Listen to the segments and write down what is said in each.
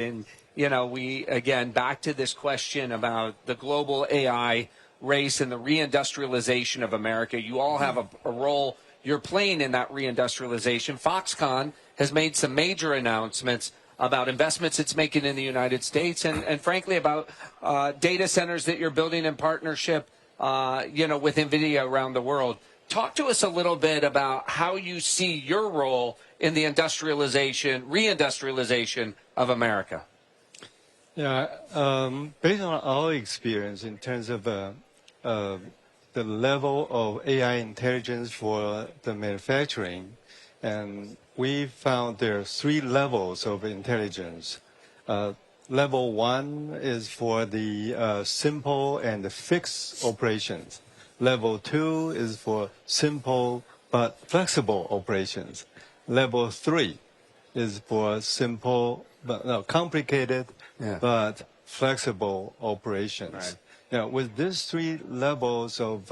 And, we, again, back to this question about the global AI race and the reindustrialization of America. You all have a role you're playing in that reindustrialization. Foxconn has made some major announcements about investments it's making in the United States and frankly, about data centers that you're building in partnership, with Nvidia around the world. Talk to us a little bit about how you see your role in the reindustrialization of America. Yeah, based on our experience in terms of the level of AI intelligence for the manufacturing, and we found there are 3 levels of intelligence. Level 1 is for the simple and fixed operations. Level 2 is for simple but flexible operations. Level 3 is for simple but complicated but flexible operations. Right. Now, with these 3 levels of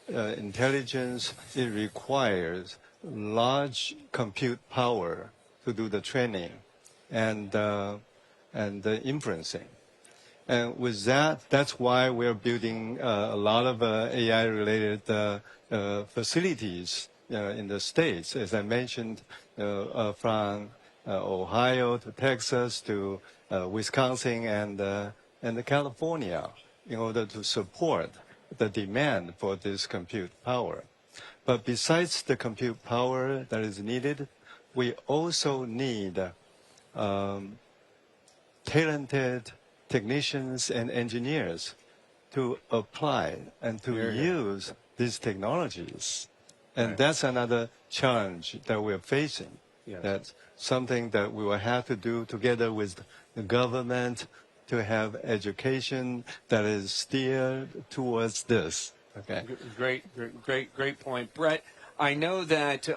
intelligence, it requires large compute power to do the training and the inferencing. And with that, that's why we're building a lot of AI-related facilities in the States, as I mentioned, from Ohio to Texas to Wisconsin and California, in order to support the demand for this compute power. But besides the compute power that is needed, we also need talented technicians and engineers to apply and to use these technologies. And that's another challenge that we're facing. Yes. That's something that we will have to do together with the government to have education that is steered towards this. Okay. Great point. Brett, I know that,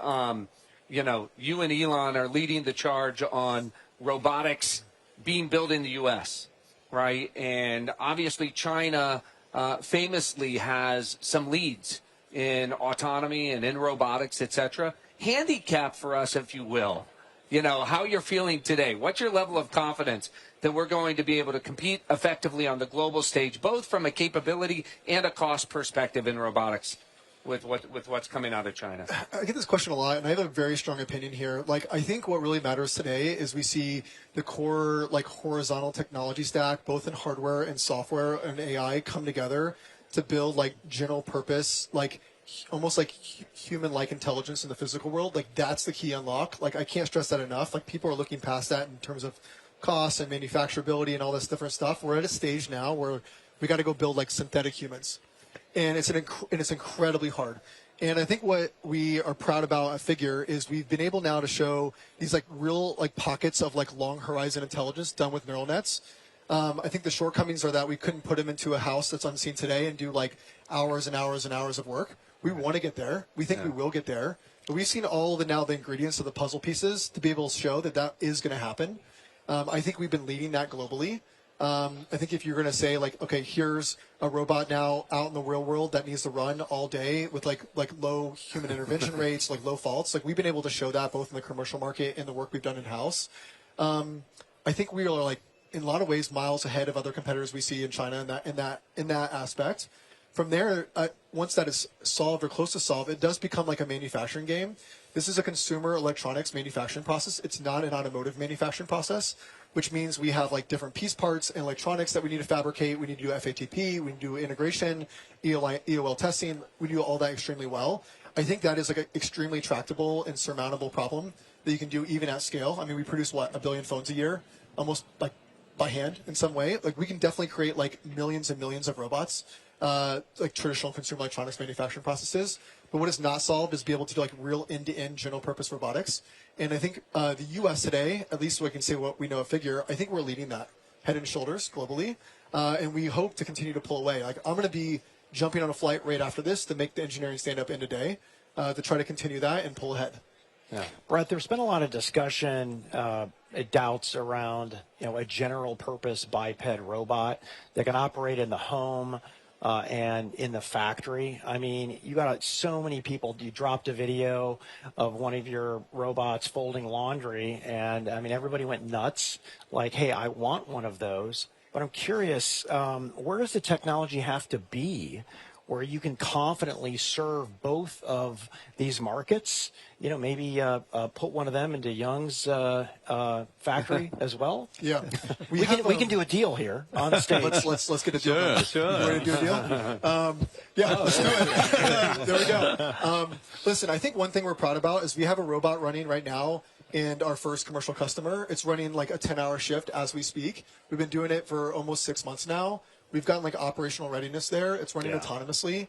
you and Elon are leading the charge on robotics being built in the U.S., right? And obviously China famously has some leads in autonomy and in robotics, etc. Handicap for us, if you will, how you're feeling today. What's your level of confidence that we're going to be able to compete effectively on the global stage, both from a capability and a cost perspective in robotics with what's coming out of China? I get this question a lot, and I have a very strong opinion here. I think what really matters today is we see the core, horizontal technology stack, both in hardware and software and AI, come together to build, general purpose, almost like human-like intelligence in the physical world. That's the key unlock. I can't stress that enough. People are looking past that in terms of costs and manufacturability and all this different stuff. We're at a stage now where we got to go build synthetic humans, and it's incredibly hard. And I think what we are proud about at Figure is we've been able now to show these real pockets of long horizon intelligence done with neural nets. I think the shortcomings are that we couldn't put them into a house that's unseen today and do hours and hours and hours of work. We want to get there. We think we will get there. But we've seen all the ingredients of the puzzle pieces to be able to show that is going to happen. I think we've been leading that globally. I think if you're going to say okay, here's a robot now out in the real world that needs to run all day with low human intervention rates, low faults, we've been able to show that both in the commercial market and the work we've done in house. I think we are in a lot of ways miles ahead of other competitors we see in China in that aspect. From there, once that is solved or close to solved, it does become a manufacturing game. This is a consumer electronics manufacturing process. It's not an automotive manufacturing process, which means we have different piece parts and electronics that we need to fabricate. We need to do FATP. We need to do integration, EOL testing. We do all that extremely well. I think that is an extremely tractable and surmountable problem that you can do even at scale. I mean, we produce, 1 billion phones a year, almost by hand in some way. We can definitely create millions and millions of robots, traditional consumer electronics manufacturing processes. But what is not solved is be able to do real end-to-end general purpose robotics. And I think the U.S. today, at least we can say what we know at Figure, I think we're leading that head and shoulders globally. And we hope to continue to pull away. I'm going to be jumping on a flight right after this to make the engineering stand up end of day to try to continue that and pull ahead. Yeah. Brett, there's been a lot of discussion, doubts around a general purpose biped robot that can operate in the home and in the factory. I mean, you got so many people. You dropped a video of one of your robots folding laundry, and I mean, everybody went nuts. Like, hey, I want one of those. But I'm curious, where does the technology have to be where you can confidently serve both of these markets? You know, maybe put one of them into Young's factory as well. Yeah, we can do a deal here on stage. Let's get a deal. Sure. You ready to do a deal? Yeah, let's do it. There we go. Listen, I think one thing we're proud about is we have a robot running right now. And our first commercial customer, it's running like a 10-hour shift as we speak. We've been doing it for almost 6 months now. We've gotten like operational readiness there. It's running autonomously.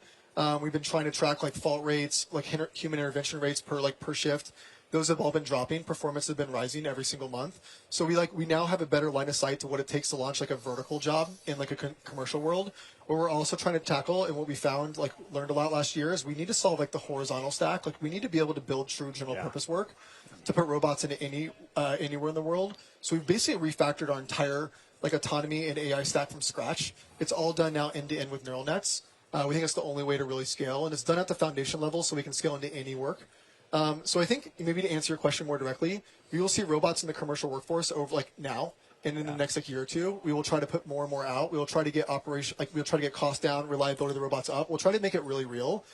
We've been trying to track like fault rates, like human intervention rates per shift. Those have all been dropping. Performance has been rising every single month. So we now have a better line of sight to what it takes to launch like a vertical job in like a commercial world. What we're also trying to tackle, and what we found, like learned a lot last year, is we need to solve like the horizontal stack. Like we need to be able to build true general purpose work to put robots into anywhere in the world. So we've basically refactored our entire like autonomy and AI stack from scratch. It's all done now end to end with neural nets. We think it's the only way to really scale, and it's done at the foundation level, so we can scale into any work. So I think maybe to answer your question more directly, we will see robots in the commercial workforce over like now, and in the next like year or two, we will try to put more and more out. We will try to get we'll try to get costs down, reliability of the robots up. We'll try to make it really real.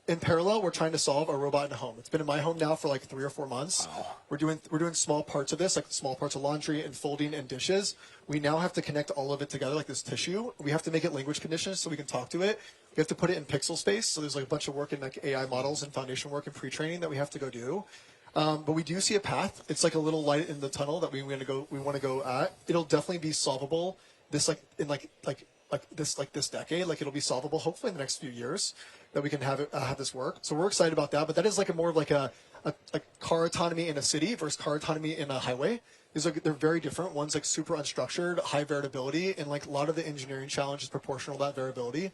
In parallel, we're trying to solve a robot in a home. It's been in my home now for like 3 or 4 months. Wow. We're doing small parts of this, like small parts of laundry and folding and dishes. We now have to connect all of it together like this tissue. We have to make it language conditioned so we can talk to it. We have to put it in pixel space. So there's like a bunch of work in like AI models and foundation work and pre-training that we have to go do. But we do see a path. It's like a little light in the tunnel that we want to go at. It'll definitely be solvable. This this decade, like it'll be solvable hopefully in the next few years that we can have this work. So we're excited about that. But that is like more of like a car autonomy in a city versus car autonomy in a highway. They're very different. One's like super unstructured, high variability, and like a lot of the engineering challenge is proportional to that variability.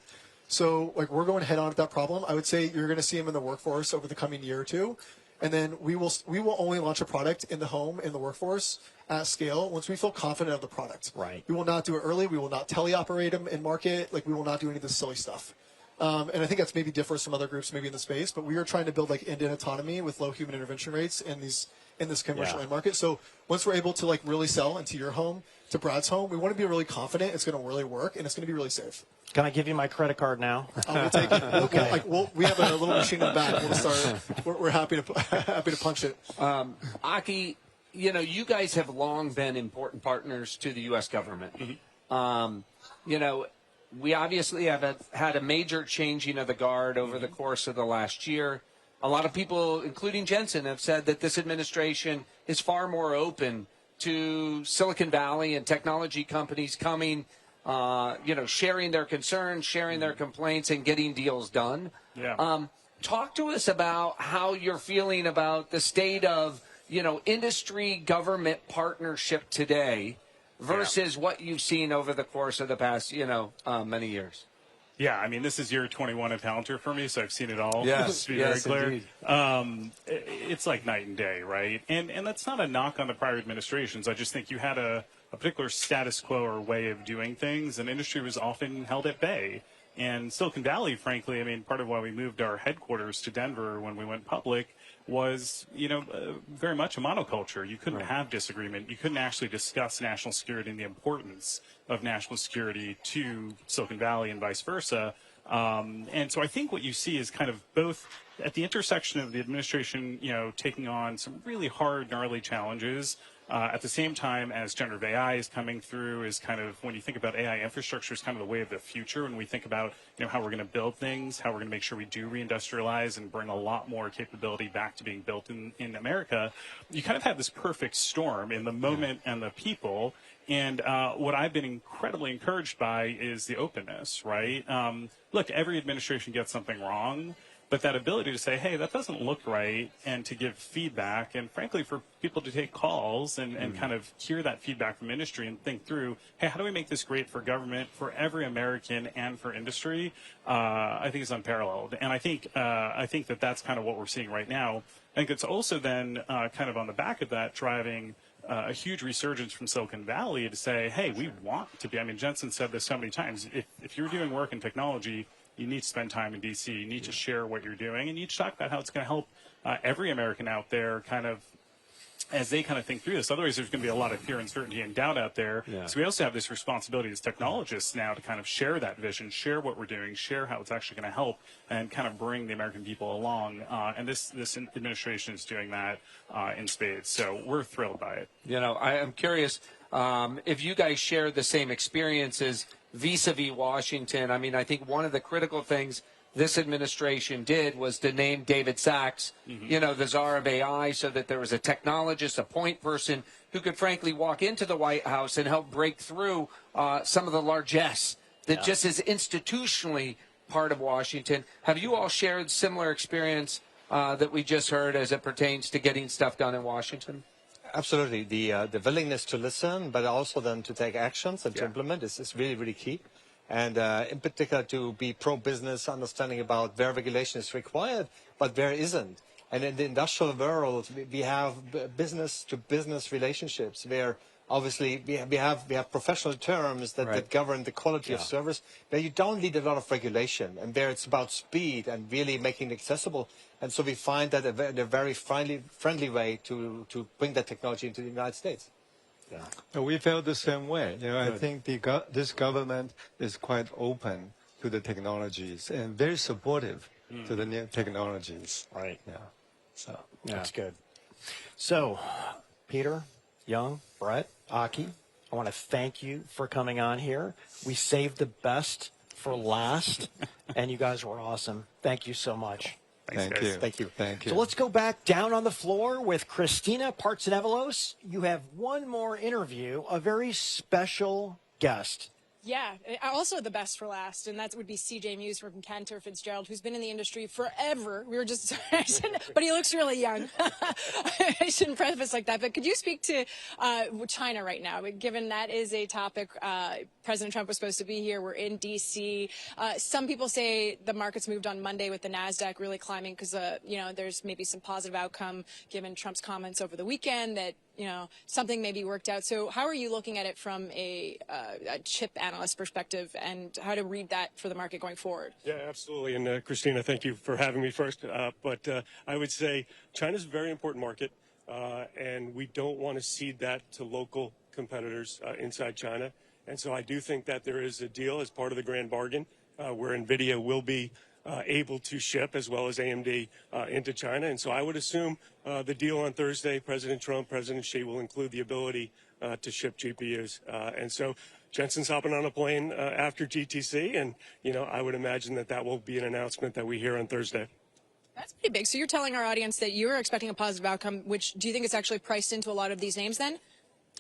So like we're going head on at that problem. I would say you're going to see them in the workforce over the coming year or two. And then we will only launch a product in the home, in the workforce, at scale, once we feel confident of the product. Right. We will not do it early. We will not teleoperate them in market. Like we will not do any of this silly stuff. And I think that's maybe differs from other groups maybe in the space. But we are trying to build like end-to-end autonomy with low human intervention rates in this commercial end market. So once we're able to like really sell into your home, to Brad's home, we want to be really confident it's going to really work and it's going to be really safe. Can I give you my credit card now? We'll take it. Okay. We have a little machine in the back. We'll start. We're happy to punch it. Aki, you guys have long been important partners to the U.S. government. Mm-hmm. We obviously have had a major changing of the guard over the course of the last year. A lot of people, including Jensen, have said that this administration is far more open to Silicon Valley and technology companies coming, sharing their concerns, sharing their complaints, and getting deals done. Yeah. Talk to us about how you're feeling about the state of, industry-government partnership today versus what you've seen over the course of the past, many years. Yeah, I mean, this is year 21 of Palantir for me, so I've seen it all. Yes, to be very clear. It's like night and day, right? And that's not a knock on the prior administrations. I just think you had a particular status quo or way of doing things, and industry was often held at bay. And Silicon Valley, frankly, I mean, part of why we moved our headquarters to Denver when we went public was, very much a monoculture. You couldn't have disagreement. You couldn't actually discuss national security and the importance of national security to Silicon Valley and vice versa. And so I think what you see is kind of both at the intersection of the administration, taking on some really hard, gnarly challenges, at the same time as generative AI is coming through, is kind of, when you think about AI infrastructure, is kind of the way of the future. When we think about, how we're going to build things, how we're going to make sure we do reindustrialize and bring a lot more capability back to being built in America, you kind of have this perfect storm in the moment and the people. And what I've been incredibly encouraged by is the openness, right? Look, every administration gets something wrong. But that ability to say, hey, that doesn't look right, and to give feedback, and frankly, for people to take calls and kind of hear that feedback from industry and think through, hey, how do we make this great for government, for every American, and for industry, I think is unparalleled. And I think that that's kind of what we're seeing right now. I think it's also then kind of on the back of that driving a huge resurgence from Silicon Valley to say, hey, we want to be. I mean, Jensen said this so many times. If you're doing work in technology, you need to spend time in DC. You need to share what you're doing, and you need to talk about how it's going to help every American out there kind of as they kind of think through this. Otherwise, there's going to be a lot of fear, uncertainty, and doubt out there. Yeah. So we also have this responsibility as technologists now to kind of share that vision, share what we're doing, share how it's actually going to help, and kind of bring the American people along. And this administration is doing that in spades. So we're thrilled by it. You know, I'm curious if you guys share the same experiences vis-a-vis Washington. I mean, I think one of the critical things this administration did was to name David Sachs, you know, the czar of AI, so that there was a technologist, a point person who could frankly walk into the White House and help break through some of the largesse that just is institutionally part of Washington. Have you all shared similar experience that we just heard as it pertains to getting stuff done in Washington? Absolutely. The willingness to listen, but also then to take actions and to implement is really, really key. And in particular, to be pro-business, understanding about where regulation is required, but where isn't. And in the industrial world, we have business-to-business relationships where obviously we have professional terms that govern the quality of service, where you don't need a lot of regulation, and where it's about speed and really making it accessible. And so we find that a very friendly way to bring that technology into the United States. Yeah. We felt the same way. You know, I think this government is quite open to the technologies and very supportive to the new technologies. Right. Yeah. So that's good. So, Peter, Young, Brett, Aki, I want to thank you for coming on here. We saved the best for last, and you guys were awesome. Thank you so much. Thank you. Thank you. Thank you. So let's go back down on the floor with Christina Partsenevelos. You have one more interview, a very special guest. Yeah, also the best for last, and that would be CJ Muse from Cantor Fitzgerald, who's been in the industry forever. We were just, but he looks really young. I shouldn't preface like that, but could you speak to China right now? Given that is a topic, President Trump was supposed to be here. We're in D.C. Some people say the markets moved on Monday with the NASDAQ really climbing because, you know, there's maybe some positive outcome given Trump's comments over the weekend that, you know, something may be worked out. So how are you looking at it from a chip analyst perspective, and how to read that for the market going forward? Yeah, absolutely. And Christina, thank you for having me first. But I would say China's a very important market, and we don't want to cede that to local competitors inside China. And so I do think that there is a deal as part of the grand bargain where Nvidia will be able to ship, as well as AMD, into China. And so I would assume the deal on Thursday, President Trump, President Xi will include the ability to ship GPUs. And so Jensen's hopping on a plane after GTC, and, you know, I would imagine that will be an announcement that we hear on Thursday. That's pretty big. So you're telling our audience that you're expecting a positive outcome, which do you think is actually priced into a lot of these names then?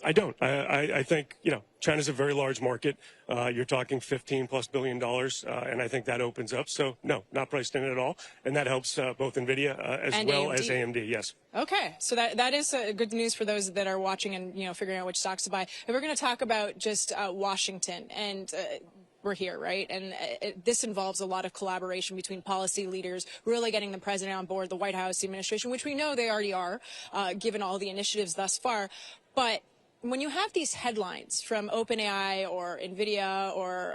I don't. I think, you know, China's a very large market. You're talking $15+ billion, and I think that opens up. So, no, not priced in it at all. And that helps both NVIDIA as well as AMD, yes. Okay, so that is good news for those that are watching and, you know, figuring out which stocks to buy. And we're going to talk about just Washington, and we're here, right? And this involves a lot of collaboration between policy leaders, really getting the president on board, the White House, the administration, which we know they already are, given all the initiatives thus far. But when you have these headlines from OpenAI or Nvidia or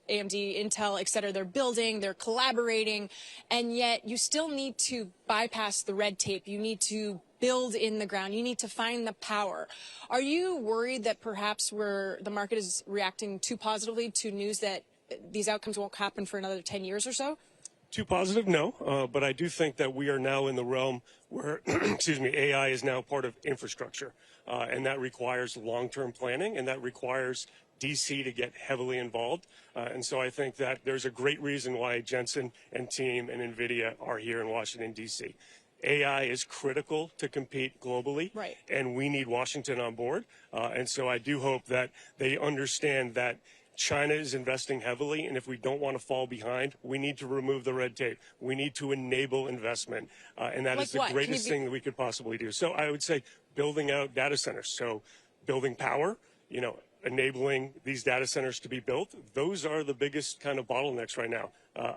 AMD, Intel, et cetera, they're building, they're collaborating, and yet you still need to bypass the red tape. You need to build in the ground. You need to find the power. Are you worried that perhaps the market is reacting too positively to news that these outcomes won't happen for another 10 years or so? Too positive, no. But I do think that we are now in the realm where, excuse me, AI is now part of infrastructure. And that requires long-term planning, and that requires DC to get heavily involved. And so I think that there's a great reason why Jensen and team and NVIDIA are here in Washington, D.C. AI is critical to compete globally, right, and we need Washington on board. And so I do hope that they understand that China is investing heavily, and if we don't want to fall behind, we need to remove the red tape. We need to enable investment, and that is the greatest thing that we could possibly do. So I would say building out data centers, so building power, you know, enabling these data centers to be built. Those are the biggest kind of bottlenecks right now,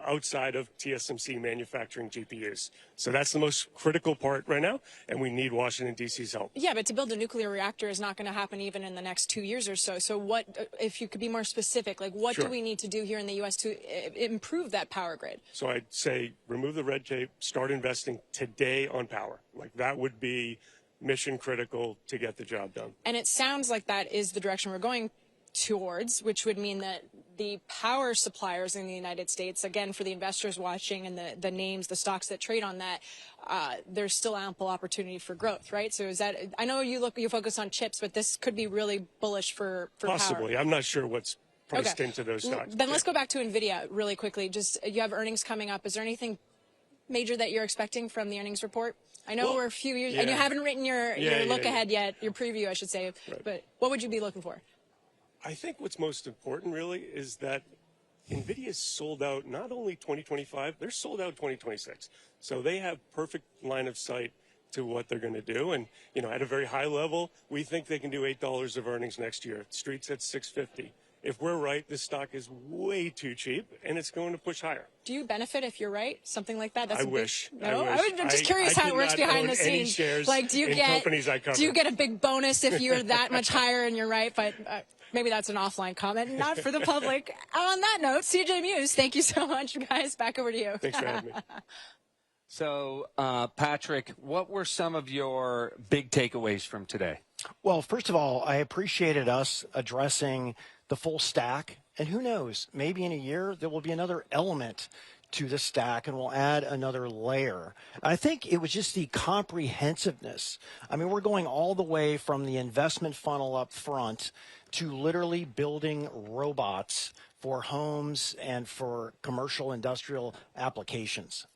outside of TSMC manufacturing GPUs. So that's the most critical part right now, and we need Washington, D.C.'s help. Yeah, but to build a nuclear reactor is not going to happen even in the next 2 years or so. So what, if you could be more specific, like what Sure. do we need to do here in the U.S. to improve that power grid? So I'd say remove the red tape, start investing today on power. Like that would be mission critical to get the job done. And it sounds like that is the direction we're going towards, which would mean that the power suppliers in the United States, again, for the investors watching and the names, the stocks that trade on that, there's still ample opportunity for growth, right? So is that, I know you focus on chips, but this could be really bullish for Possibly. power. I'm not sure what's priced into those stocks. Then let's go back to Nvidia really quickly. Just, you have earnings coming up. Is there anything major that you're expecting from the earnings report? I know we're a few years, and you haven't written your look ahead yet, your preview, I should say. Right. But what would you be looking for? I think what's most important really is that NVIDIA is sold out not only 2025, they're sold out 2026. So they have perfect line of sight to what they're going to do. And, you know, at a very high level, we think they can do $8 of earnings next year. Street's at $6.50. If we're right, this stock is way too cheap, and it's going to push higher. Do you benefit if you're right? Something like that? That's I wish. No, I'm just curious how it works behind the scenes. Like, do you get a big bonus if you're that much higher and you're right? But maybe that's an offline comment, not for the public. On that note, CJ Muse, thank you so much, guys. Back over to you. Thanks for having me. So, Patrick, what were some of your big takeaways from today? Well, first of all, I appreciated us addressing the full stack. And who knows, maybe in a year there will be another element to the stack and we'll add another layer. I think it was just the comprehensiveness. I mean, we're going all the way from the investment funnel up front to literally building robots for homes and for commercial industrial applications.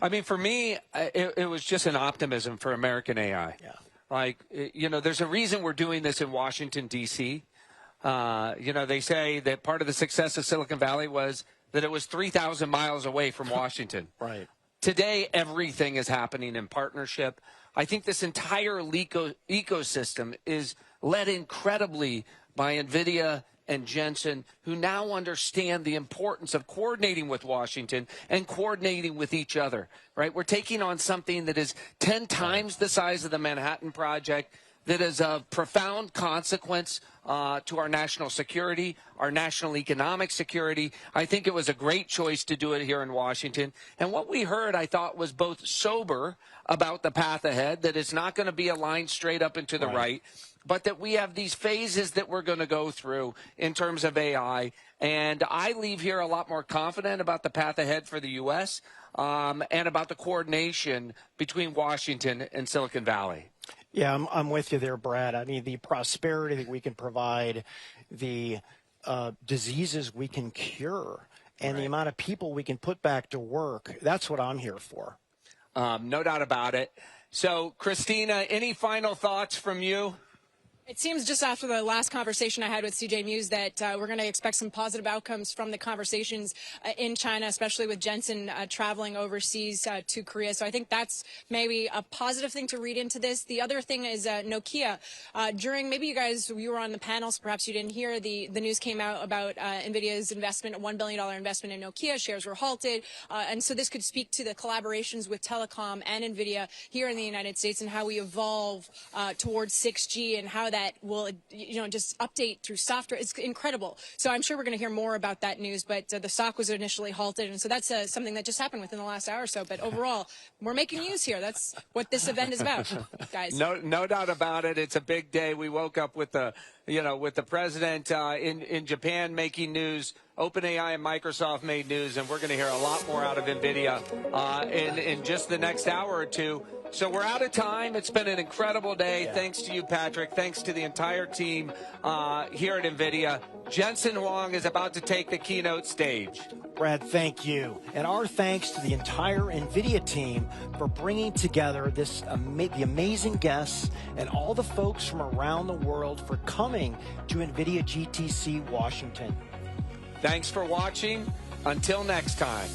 I mean, for me, it was just an optimism for American AI. Yeah. Like, you know, there's a reason we're doing this in Washington, D.C. You know, they say that part of the success of Silicon Valley was that it was 3,000 miles away from Washington. Right. Today, everything is happening in partnership. I think this entire ecosystem is led incredibly by Nvidia and Jensen, who now understand the importance of coordinating with Washington and coordinating with each other, right? We're taking on something that is 10 times the size of the Manhattan Project, that is of profound consequence to our national security, our national economic security. I think it was a great choice to do it here in Washington. And what we heard, I thought, was both sober about the path ahead, that it's not going to be a line straight up and to the right, but that we have these phases that we're going to go through in terms of AI. And I leave here a lot more confident about the path ahead for the U.S. And about the coordination between Washington and Silicon Valley. Yeah, I'm with you there, Brad. I mean, the prosperity that we can provide, the diseases we can cure, and the amount of people we can put back to work, that's what I'm here for. No doubt about it. So, Christina, any final thoughts from you? It seems just after the last conversation I had with CJ Muse that we're going to expect some positive outcomes from the conversations in China, especially with Jensen traveling overseas to Korea. So I think that's maybe a positive thing to read into this. The other thing is Nokia. During, maybe you were on the panels, perhaps you didn't hear, the news came out about NVIDIA's investment, a $1 billion investment in Nokia. Shares were halted. And so this could speak to the collaborations with telecom and NVIDIA here in the United States and how we evolve towards 6G and how that will, just update through software. It's incredible. So I'm sure we're going to hear more about that news, but the stock was initially halted. And so that's something that just happened within the last hour or so. But overall, we're making news here. That's what this event is about, guys. No doubt about it. It's a big day. We woke up with the president in Japan making news. OpenAI and Microsoft made news, and we're going to hear a lot more out of NVIDIA in just the next hour or two. So we're out of time. It's been an incredible day. Yeah. Thanks to you, Patrick. Thanks to the entire team here at NVIDIA. Jensen Huang is about to take the keynote stage. Brad, thank you. And our thanks to the entire NVIDIA team for bringing together the amazing guests and all the folks from around the world for coming to NVIDIA GTC Washington. Thanks for watching. Until next time.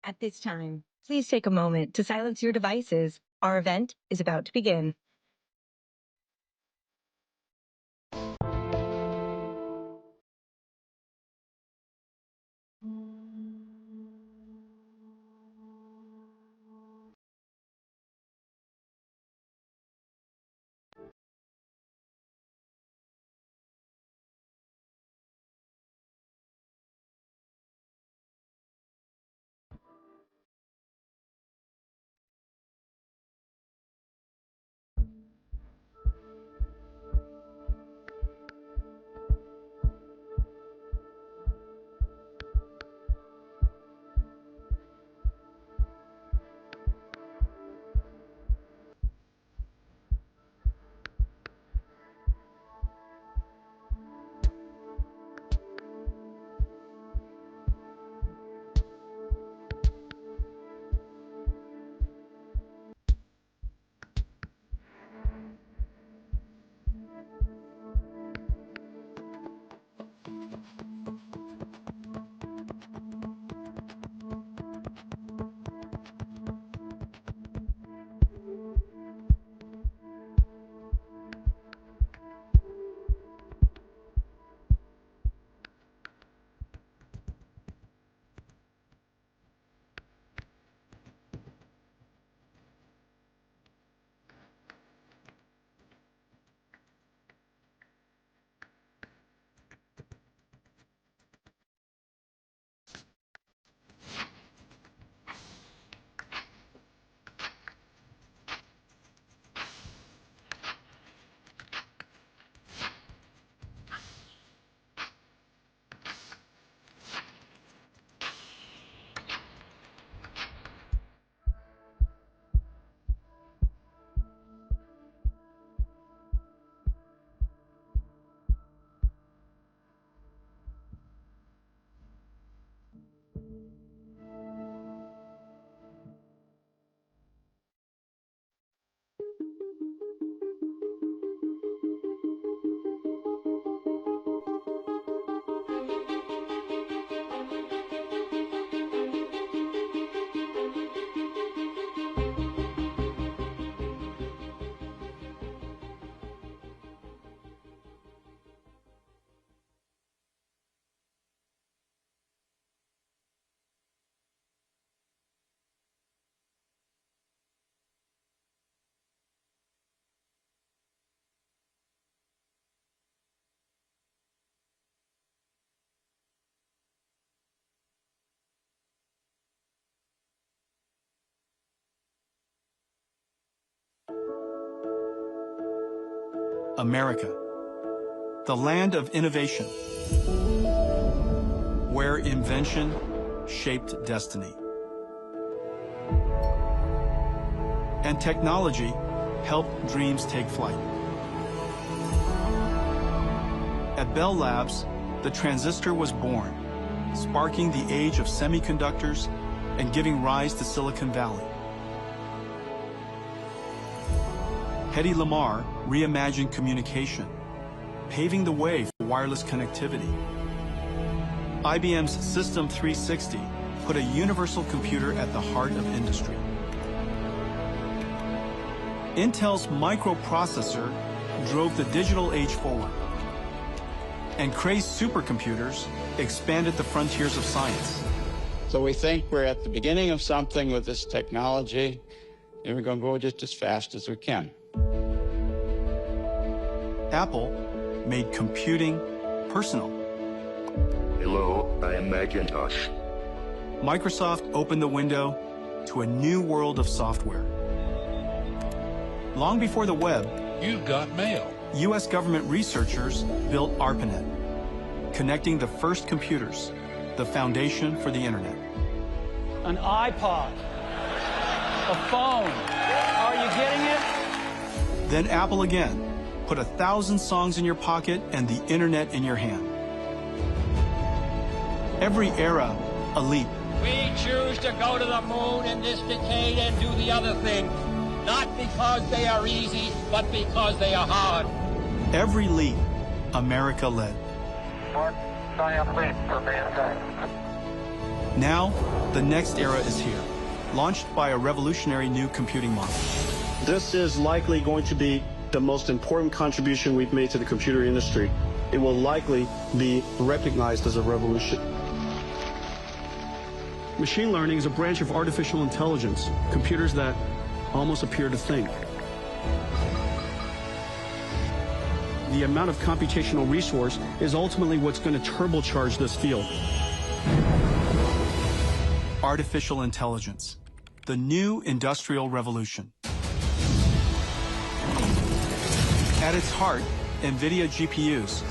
At this time, please take a moment to silence your devices. Our event is about to begin. America, the land of innovation, where invention shaped destiny, and technology helped dreams take flight. At Bell Labs, the transistor was born, sparking the age of semiconductors and giving rise to Silicon Valley. Hedy Lamarr reimagined communication, paving the way for wireless connectivity. IBM's System 360 put a universal computer at the heart of industry. Intel's microprocessor drove the digital age forward. And Cray's supercomputers expanded the frontiers of science. So we think we're at the beginning of something with this technology, and we're going to go just as fast as we can. Apple made computing personal. Hello, I am Macintosh. Microsoft opened the window to a new world of software. Long before the web, you got mail. U.S. government researchers built ARPANET, connecting the first computers, the foundation for the internet. An iPod, a phone. Are you getting it? Then Apple again. Put 1,000 songs in your pocket and the internet in your hand. Every era, a leap. We choose to go to the moon in this decade and do the other thing, not because they are easy, but because they are hard. Every leap, America led. One giant leap for mankind. Now, the next era is here, launched by a revolutionary new computing model. This is likely going to be the most important contribution we've made to the computer industry. It will likely be recognized as a revolution. Machine learning is a branch of artificial intelligence, computers that almost appear to think. The amount of computational resource is ultimately what's going to turbocharge this field. Artificial intelligence, the new industrial revolution. At its heart, Nvidia GPUs,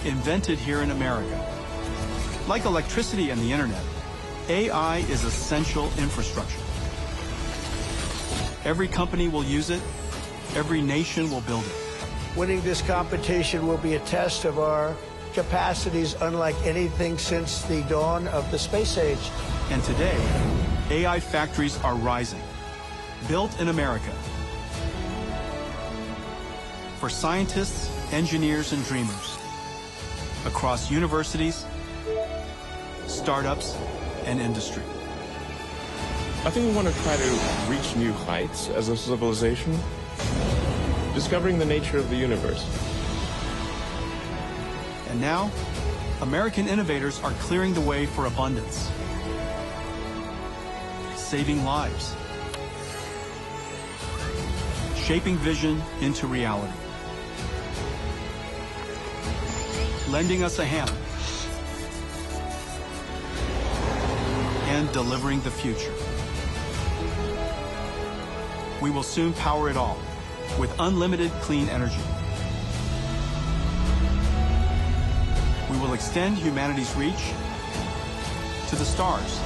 invented here in America. Like electricity and the internet, AI is essential infrastructure. Every company will use it, every nation will build it. Winning this competition will be a test of our capacities unlike anything since the dawn of the space age. And today, AI factories are rising, built in America. For scientists, engineers, and dreamers, across universities, startups, and industry. I think we want to try to reach new heights as a civilization, discovering the nature of the universe. And now, American innovators are clearing the way for abundance, saving lives, shaping vision into reality, lending us a hand, and delivering the future. We will soon power it all with unlimited clean energy. We will extend humanity's reach to the stars.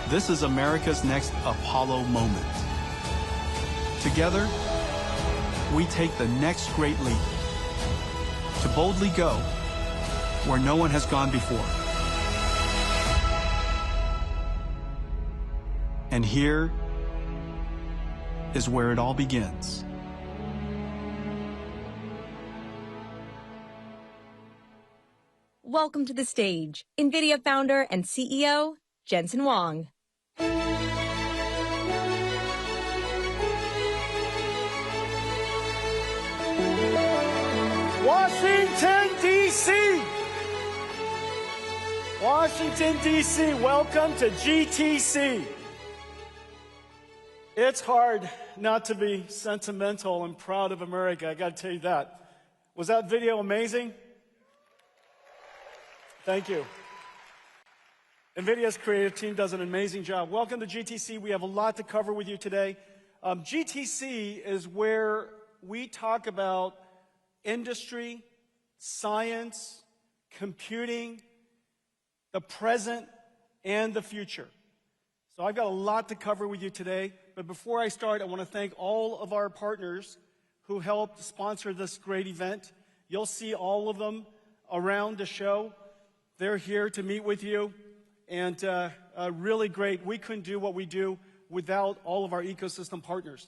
This is America's next Apollo moment. Together, we take the next great leap to boldly go where no one has gone before. And here is where it all begins. Welcome to the stage, Nvidia founder and CEO, Jensen Huang. Washington, D.C. Washington, D.C., welcome to GTC. It's hard not to be sentimental and proud of America, I got to tell you that. Was that video amazing? Thank you. NVIDIA's creative team does an amazing job. Welcome to GTC. We have a lot to cover with you today. GTC is where we talk about industry, science, computing, the present, and the future. So I've got a lot to cover with you today, but before I start, I want to thank all of our partners who helped sponsor this great event. You'll see all of them around the show. They're here to meet with you, and really great. We couldn't do what we do without all of our ecosystem partners.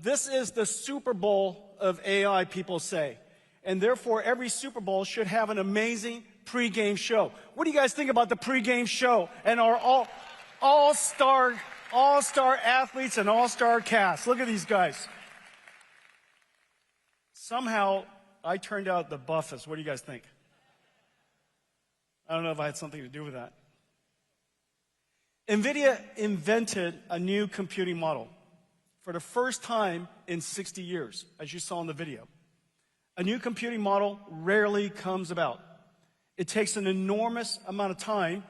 This is the Super Bowl of AI, people say, and therefore every Super Bowl should have an amazing pregame show. What do you guys think about the pregame show and our all-star athletes and all-star cast? Look at these guys. Somehow I turned out the buffest. What do you guys think? I don't know if I had something to do with that. NVIDIA invented a new computing model for the first time in 60 years, as you saw in the video. A new computing model rarely comes about. It takes an enormous amount of time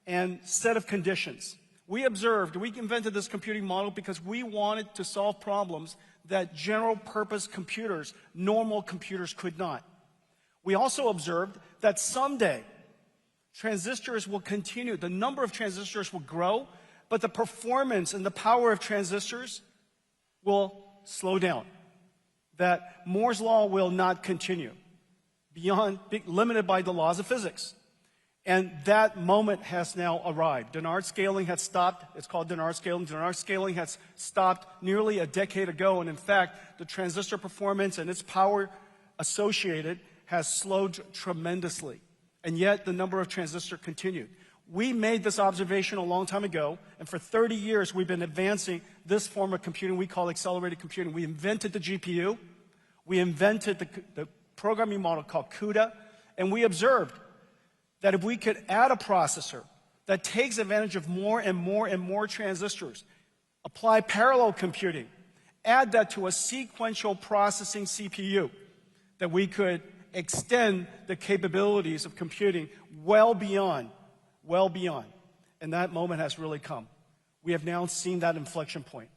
and set of conditions. We invented this computing model because we wanted to solve problems that general purpose computers, normal computers, could not. We also observed that someday transistors will continue, the number of transistors will grow, but the performance and the power of transistors will slow down. That Moore's law will not continue beyond, limited by the laws of physics. And that moment has now arrived. Dennard scaling has stopped. It's called Dennard scaling. Dennard scaling has stopped nearly a decade ago. And in fact, the transistor performance and its power associated has slowed tremendously, and yet the number of transistors continued. We made this observation a long time ago, and for 30 years we've been advancing this form of computing we call accelerated computing. We invented the GPU, we invented the programming model called CUDA, and we observed that if we could add a processor that takes advantage of more and more and more transistors, apply parallel computing, add that to a sequential processing CPU, that we could extend the capabilities of computing well beyond. And that moment has really come. We have now seen that inflection point.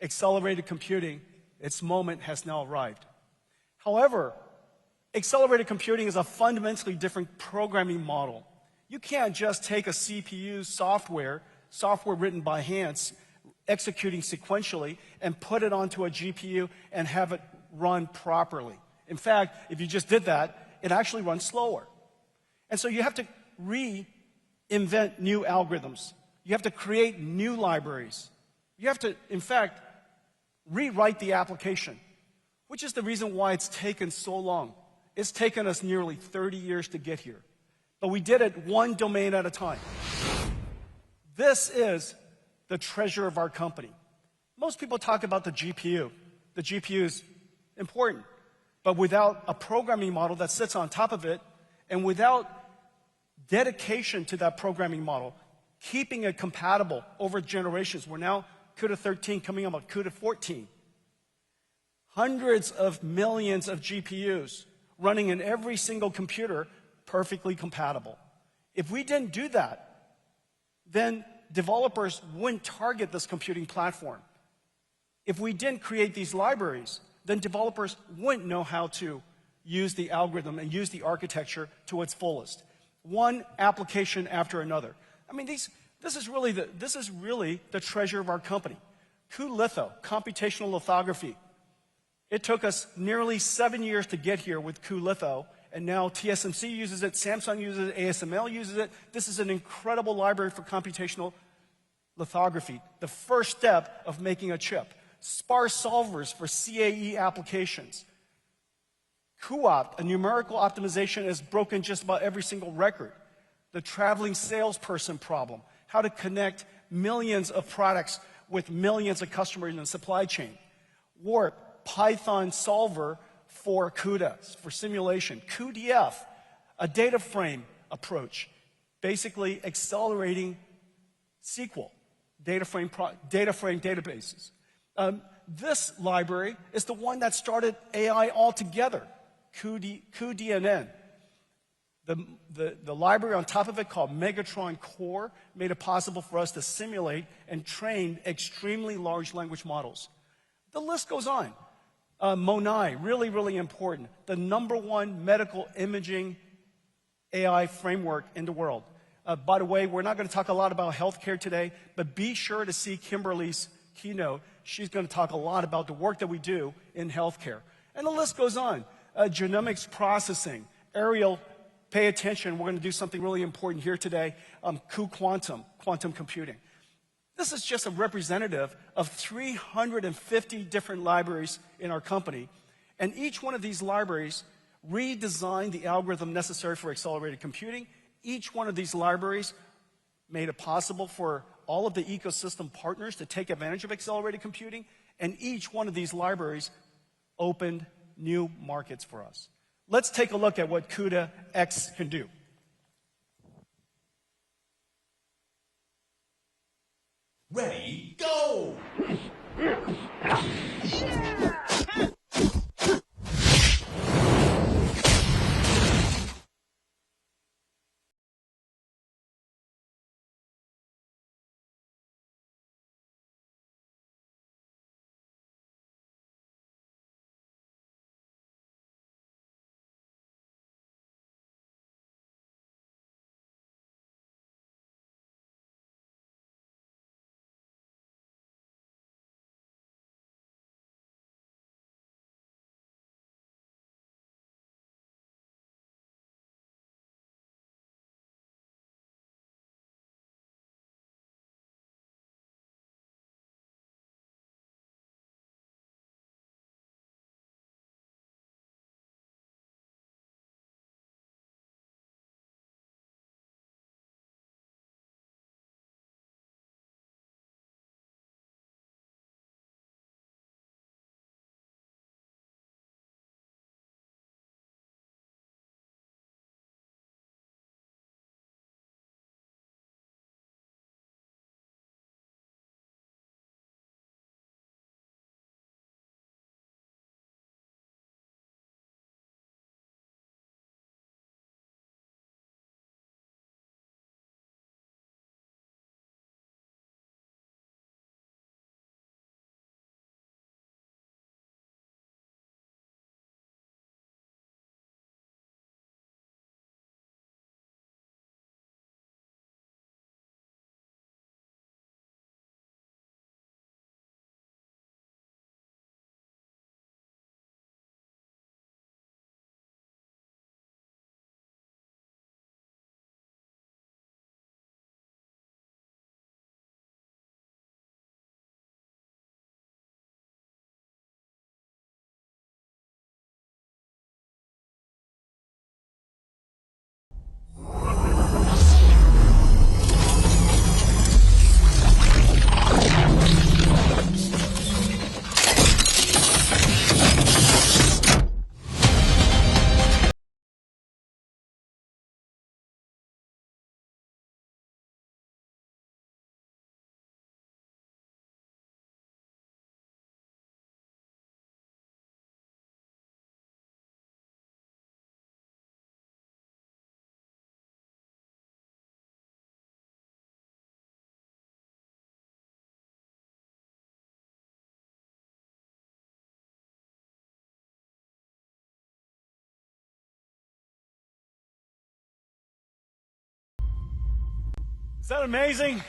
Accelerated computing, its moment has now arrived. However, accelerated computing is a fundamentally different programming model. You can't just take a CPU software written by hands, executing sequentially, and put it onto a GPU and have it run properly. In fact, if you just did that, it actually runs slower. And so you have to reinvent new algorithms. You have to create new libraries. You have to, in fact, rewrite the application, which is the reason why it's taken so long. It's taken us nearly 30 years to get here. But we did it one domain at a time. This is the treasure of our company. Most people talk about the GPU. The GPU is important. But without a programming model that sits on top of it, and without dedication to that programming model, keeping it compatible over generations, we're now CUDA 13 coming up on CUDA 14. Hundreds of millions of GPUs running in every single computer, perfectly compatible. If we didn't do that, then developers wouldn't target this computing platform. If we didn't create these libraries, then developers wouldn't know how to use the algorithm and use the architecture to its fullest. One application after another. I mean, this is really the treasure of our company. cuLitho, computational lithography. It took us nearly 7 years to get here with cuLitho, and now TSMC uses it, Samsung uses it, ASML uses it. This is an incredible library for computational lithography, the first step of making a chip. Sparse solvers for CAE applications. cuOpt, a numerical optimization, has broken just about every single record. The traveling salesperson problem, how to connect millions of products with millions of customers in the supply chain. Warp, Python solver for CUDA, for simulation. cuDF, a data frame approach, basically accelerating SQL, data frame databases. This library is the one that started AI altogether, cuDNN. The library on top of it, called Megatron Core, made it possible for us to simulate and train extremely large language models. The list goes on. MONAI, really, really important. The #1 medical imaging AI framework in the world. By the way, we're not going to talk a lot about healthcare today, but be sure to see Kimberly's keynote. She's going to talk a lot about the work that we do in healthcare. And the list goes on. Genomics processing. Ariel, pay attention. We're going to do something really important here today. cuQuantum, quantum computing. This is just a representative of 350 different libraries in our company. And each one of these libraries redesigned the algorithm necessary for accelerated computing. Each one of these libraries made it possible for all of the ecosystem partners to take advantage of accelerated computing. And each one of these libraries opened new markets for us. Let's take a look at what CUDA X can do. Ready, go! that amazing?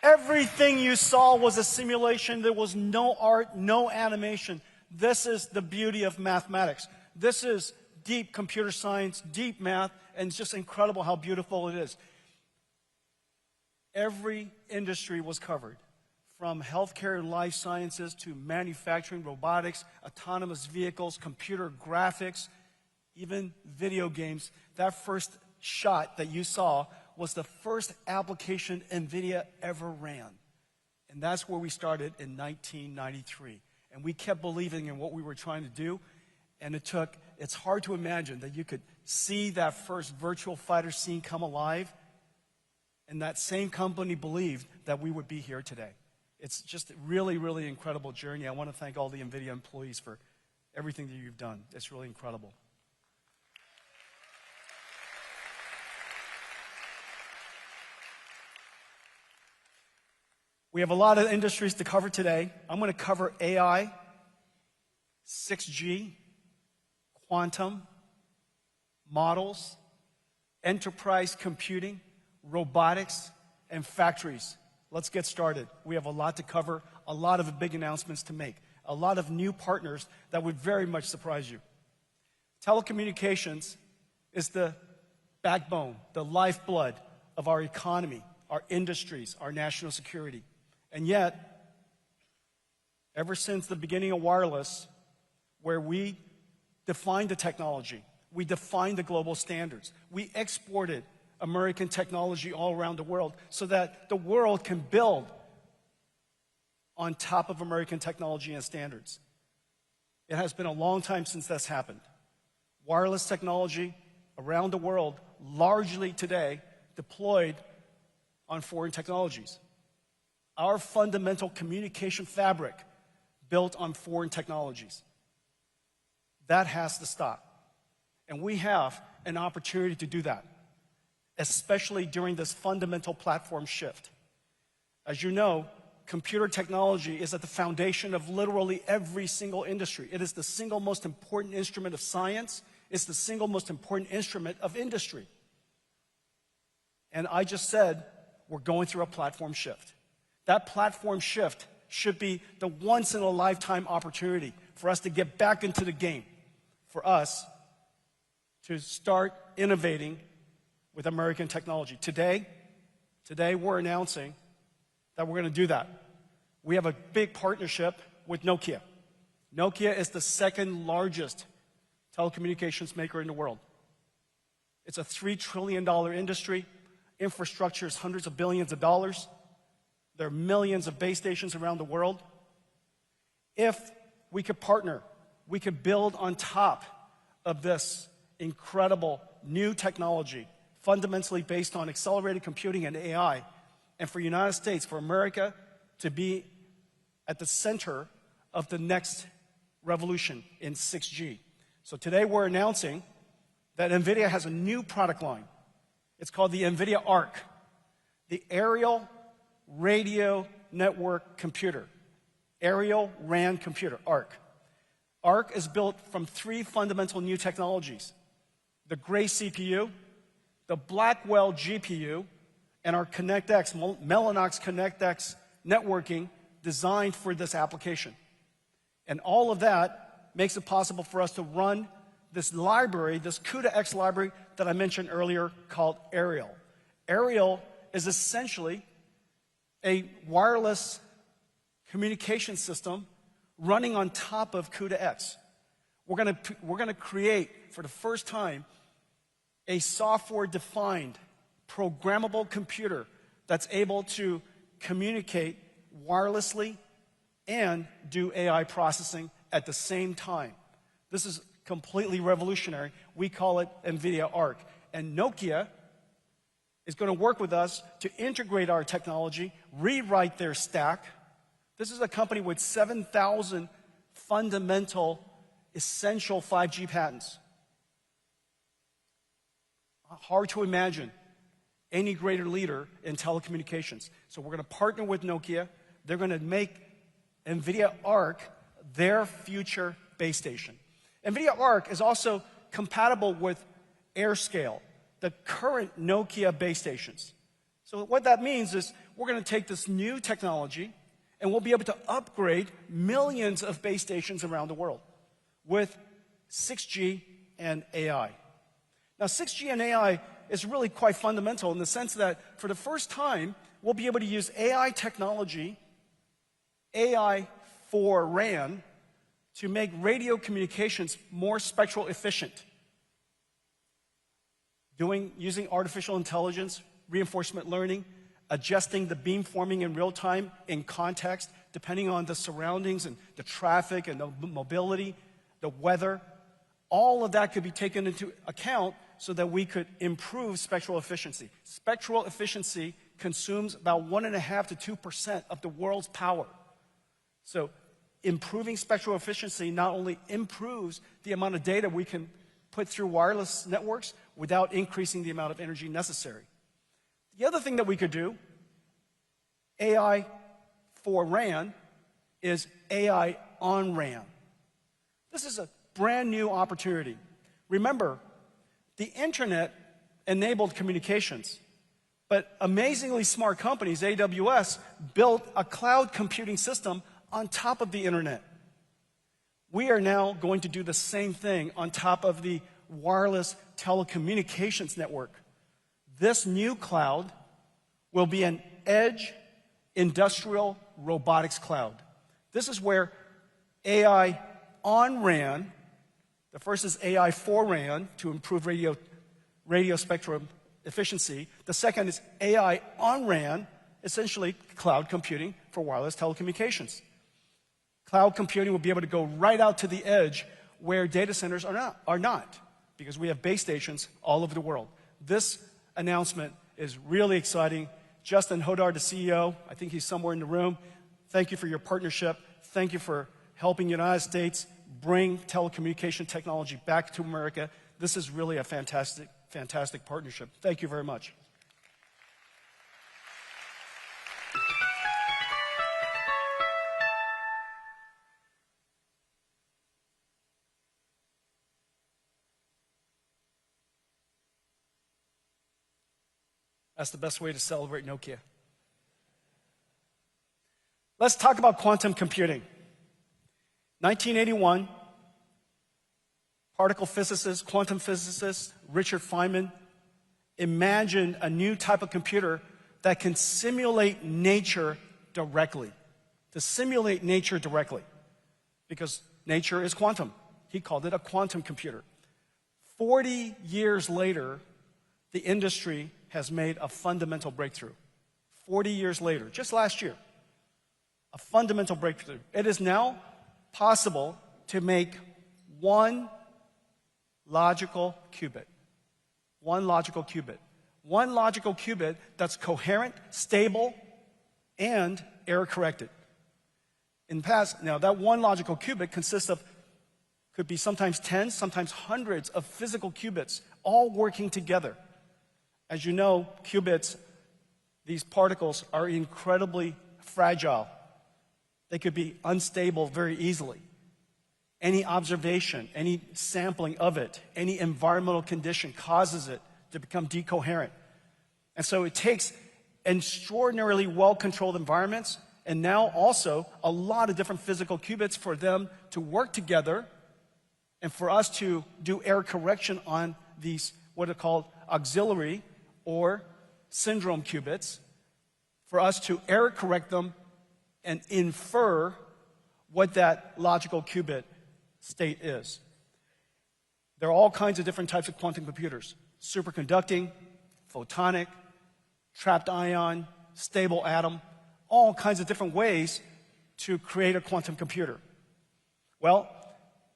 Everything you saw was a simulation. There was no art, no animation. This is the beauty of mathematics. This is deep computer science, deep math, and it's just incredible how beautiful it is. Every industry was covered, from healthcare and life sciences to manufacturing, robotics, autonomous vehicles, computer graphics, even video games. That first shot that you saw was the first application NVIDIA ever ran. And that's where we started in 1993. And we kept believing in what we were trying to do. And it's hard to imagine that you could see that first virtual fighter scene come alive. And that same company believed that we would be here today. It's just a really, really incredible journey. I want to thank all the NVIDIA employees for everything that you've done. It's really incredible. We have a lot of industries to cover today. I'm going to cover AI, 6G, quantum, models, enterprise computing, robotics, and factories. Let's get started. We have a lot to cover, a lot of big announcements to make, a lot of new partners that would very much surprise you. Telecommunications is the backbone, the lifeblood of our economy, our industries, our national security. And yet, ever since the beginning of wireless, where we defined the technology, we defined the global standards, we exported American technology all around the world so that the world can build on top of American technology and standards. It has been a long time since that's happened. Wireless technology around the world, largely today, deployed on foreign technologies. Our fundamental communication fabric built on foreign technologies. That has to stop. And we have an opportunity to do that, especially during this fundamental platform shift. As you know, computer technology is at the foundation of literally every single industry. It is the single most important instrument of science. It's the single most important instrument of industry. And I just said, we're going through a platform shift. That platform shift should be the once-in-a-lifetime opportunity for us to get back into the game, for us to start innovating with American technology. Today we're announcing that we're going to do that. We have a big partnership with Nokia. Nokia is the second largest telecommunications maker in the world. It's a $3 trillion industry. Infrastructure is hundreds of billions of dollars. There are millions of base stations around the world. If we could partner, we could build on top of this incredible new technology, fundamentally based on accelerated computing and AI, and for the United States, for America to be at the center of the next revolution in 6G. So today we're announcing that NVIDIA has a new product line. It's called the Nvidia ARC, the Aerial Radio Network Computer. Aerial RAN Computer, ARC. ARC is built from three fundamental new technologies: the Grace CPU, the Blackwell GPU, and our ConnectX, Mellanox ConnectX networking designed for this application. And all of that makes it possible for us to run this library, this CUDA-X library that I mentioned earlier called Aerial. Aerial is essentially a wireless communication system running on top of CUDA-X. We're going to create, for the first time, a software-defined, programmable computer that's able to communicate wirelessly and do AI processing at the same time. This is completely revolutionary. We call it NVIDIA ARC. And Nokia is going to work with us to integrate our technology, rewrite their stack. This is a company with 7,000 fundamental, essential 5G patents. Hard to imagine any greater leader in telecommunications. So we're going to partner with Nokia. They're going to make NVIDIA ARC their future base station. NVIDIA ARC is also compatible with AirScale. the current Nokia base stations. So what that means is we're going to take this new technology and we'll be able to upgrade millions of base stations around the world with 6G and AI. Now, 6G and AI is really quite fundamental in the sense that for the first time, we'll be able to use AI technology, AI for RAN, to make radio communications more spectral efficient. Using artificial intelligence, reinforcement learning, adjusting the beamforming in real time in context, depending on the surroundings and the traffic and the mobility, the weather. All of that could be taken into account so that we could improve spectral efficiency. Spectral efficiency consumes about 1.5% to 2% of the world's power. So improving spectral efficiency not only improves the amount of data we can put through wireless networks without increasing the amount of energy necessary. The other thing that we could do, AI for RAN, is AI on RAN. This is a brand new opportunity. Remember, the internet enabled communications, but amazingly smart companies, AWS, built a cloud computing system on top of the internet. We are now going to do the same thing on top of the wireless telecommunications network. This new cloud will be an edge industrial robotics cloud. This is where AI on RAN, the first is AI for RAN to improve radio spectrum efficiency. The second is AI on RAN, essentially cloud computing for wireless telecommunications. Cloud computing will be able to go right out to the edge where data centers are not, because we have base stations all over the world. This announcement is really exciting. Justin Hodar, the CEO, I think he's somewhere in the room. Thank you for your partnership. Thank you for helping the United States bring telecommunication technology back to America. This is really a fantastic, fantastic partnership. Thank you very much. That's the best way to celebrate Nokia. Let's talk about quantum computing. 1981, particle physicist, quantum physicist Richard Feynman imagined a new type of computer that can simulate nature directly. To simulate nature directly. Because nature is quantum. He called it a quantum computer. 40 years later, the industry has made a fundamental breakthrough. 40 years later, just last year, a fundamental breakthrough. It is now possible to make one logical qubit. One logical qubit. One logical qubit that's coherent, stable, and error-corrected. In the past, now that one logical qubit consists of, could be sometimes tens, sometimes hundreds of physical qubits, all working together. As you know, qubits, these particles are incredibly fragile. They could be unstable very easily. Any observation, any sampling of it, any environmental condition causes it to become decoherent. And so it takes extraordinarily well-controlled environments and now also a lot of different physical qubits for them to work together and for us to do error correction on these, what are called auxiliary or syndrome qubits, for us to error correct them and infer what that logical qubit state is. There are all kinds of different types of quantum computers. Superconducting, photonic, trapped ion, stable atom, all kinds of different ways to create a quantum computer. Well,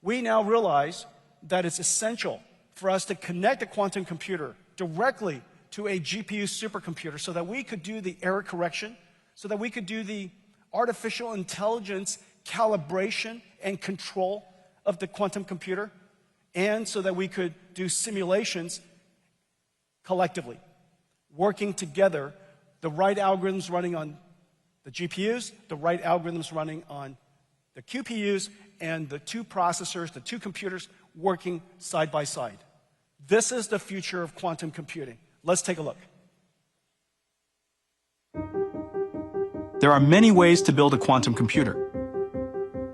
we now realize that it's essential for us to connect a quantum computer directly to a GPU supercomputer so that we could do the error correction, so that we could do the artificial intelligence calibration and control of the quantum computer, and so that we could do simulations collectively, working together, the right algorithms running on the GPUs, the right algorithms running on the QPUs, and the two processors, the two computers working side by side. This is the future of quantum computing. Let's take a look. There are many ways to build a quantum computer.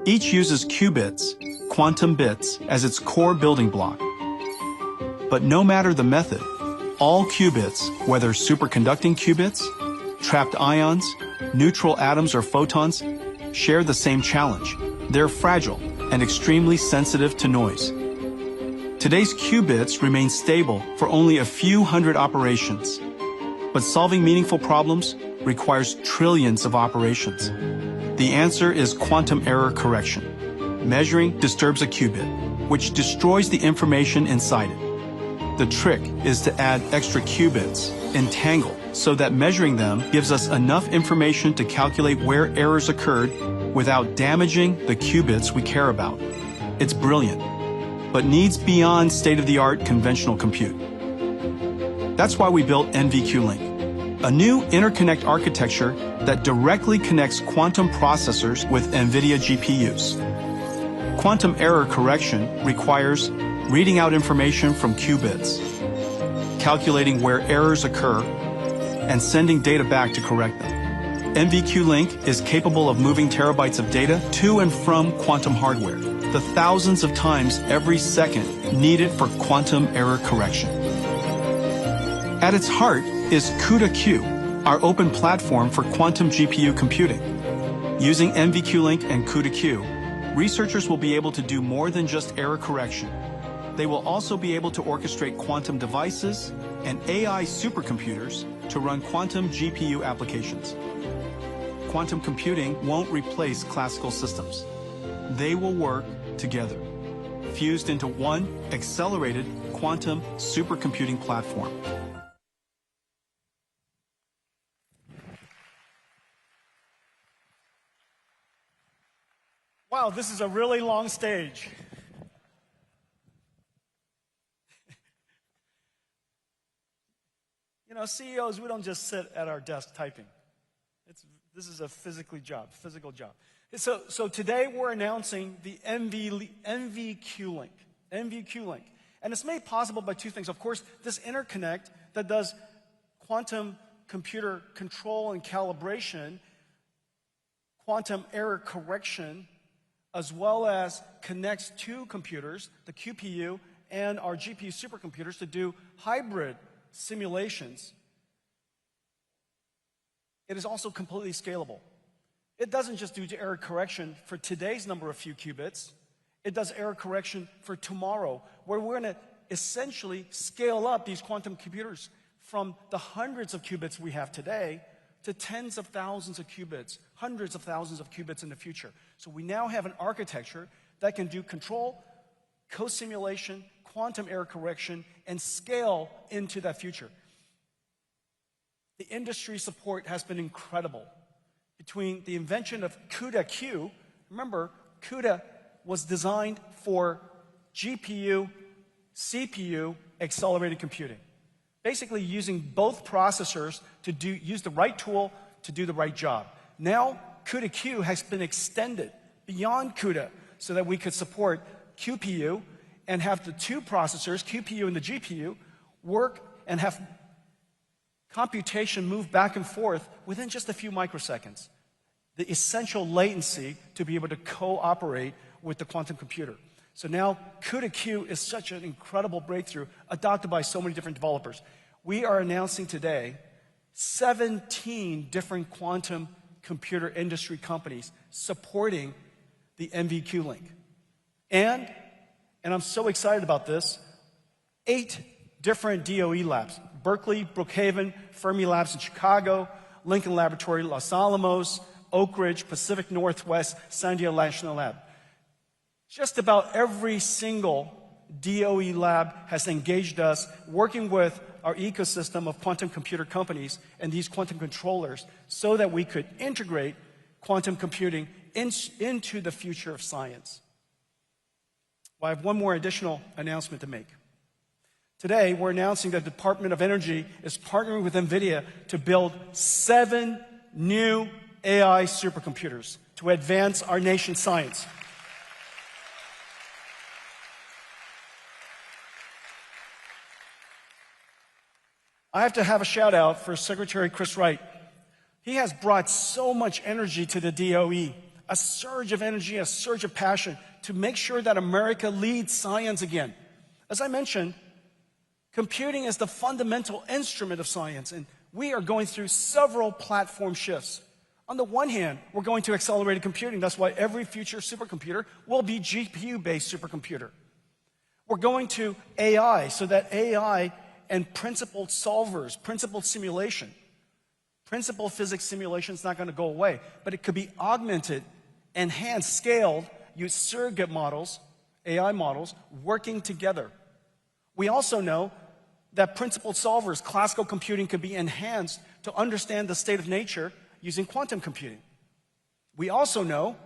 Each uses qubits, quantum bits, as its core building block. But no matter the method, all qubits, whether superconducting qubits, trapped ions, neutral atoms, or photons, share the same challenge. They're fragile and extremely sensitive to noise. Today's qubits remain stable for only a few hundred operations. But solving meaningful problems requires trillions of operations. The answer is quantum error correction. Measuring disturbs a qubit, which destroys the information inside it. The trick is to add extra qubits, entangle, so that measuring them gives us enough information to calculate where errors occurred without damaging the qubits we care about. It's brilliant, but needs beyond state-of-the-art conventional compute. That's why we built NVQLink, a new interconnect architecture that directly connects quantum processors with Nvidia GPUs. Quantum error correction requires reading out information from qubits, calculating where errors occur, and sending data back to correct them. NVQLink is capable of moving terabytes of data to and from quantum hardware, the thousands of times every second needed for quantum error correction. At its heart is CUDA-Q, our open platform for quantum GPU computing. Using NVQLink and CUDA-Q, researchers will be able to do more than just error correction. They will also be able to orchestrate quantum devices and AI supercomputers to run quantum GPU applications. Quantum computing won't replace classical systems. They will work together, fused into one accelerated quantum supercomputing platform. Wow, this is a really long stage. You know, CEOs, we don't just sit at our desk typing. This is a physical job. So today we're announcing the NVQLink. NVQLink. And it's made possible by two things. Of course, this interconnect that does quantum computer control and calibration, quantum error correction, as well as connects two computers, the QPU and our GPU supercomputers, to do hybrid simulations. It is also completely scalable. It doesn't just do error correction for today's number of few qubits. It does error correction for tomorrow, where we're going to essentially scale up these quantum computers from the hundreds of qubits we have today to tens of thousands of qubits, hundreds of thousands of qubits in the future. So we now have an architecture that can do control, co-simulation, quantum error correction, and scale into that future. The industry support has been incredible. Between the invention of CUDA-Q, remember, CUDA was designed for GPU, CPU, accelerated computing. Basically using both processors to use the right tool to do the right job. Now, CUDA-Q has been extended beyond CUDA so that we could support QPU and have the two processors, QPU and the GPU, work and have computation move back and forth within just a few microseconds. The essential latency to be able to cooperate with the quantum computer. So now CUDA-Q is such an incredible breakthrough adopted by so many different developers. We are announcing today 17 different quantum computer industry companies supporting the NVQLink. And I'm so excited about this, 8 different DOE labs. Berkeley, Brookhaven, Fermi Labs in Chicago, Lincoln Laboratory, Los Alamos, Oak Ridge, Pacific Northwest, San Diego National Lab. Just about every single DOE lab has engaged us, working with our ecosystem of quantum computer companies and these quantum controllers so that we could integrate quantum computing into the future of science. Well, I have one more additional announcement to make. Today, we're announcing that the Department of Energy is partnering with Nvidia to build 7 new AI supercomputers to advance our nation's science. I have to have a shout out for Secretary Chris Wright. He has brought so much energy to the DOE, a surge of energy, a surge of passion to make sure that America leads science again. As I mentioned, computing is the fundamental instrument of science, and we are going through several platform shifts. On the one hand, we're going to accelerated computing. That's why every future supercomputer will be GPU-based supercomputer. We're going to AI, so that AI and principled solvers, principled simulation, principled physics simulation is not going to go away, but it could be augmented, enhanced, scaled, use surrogate models, AI models, working together. We also know that principled solvers, classical computing, could be enhanced to understand the state of nature using quantum computing. We also know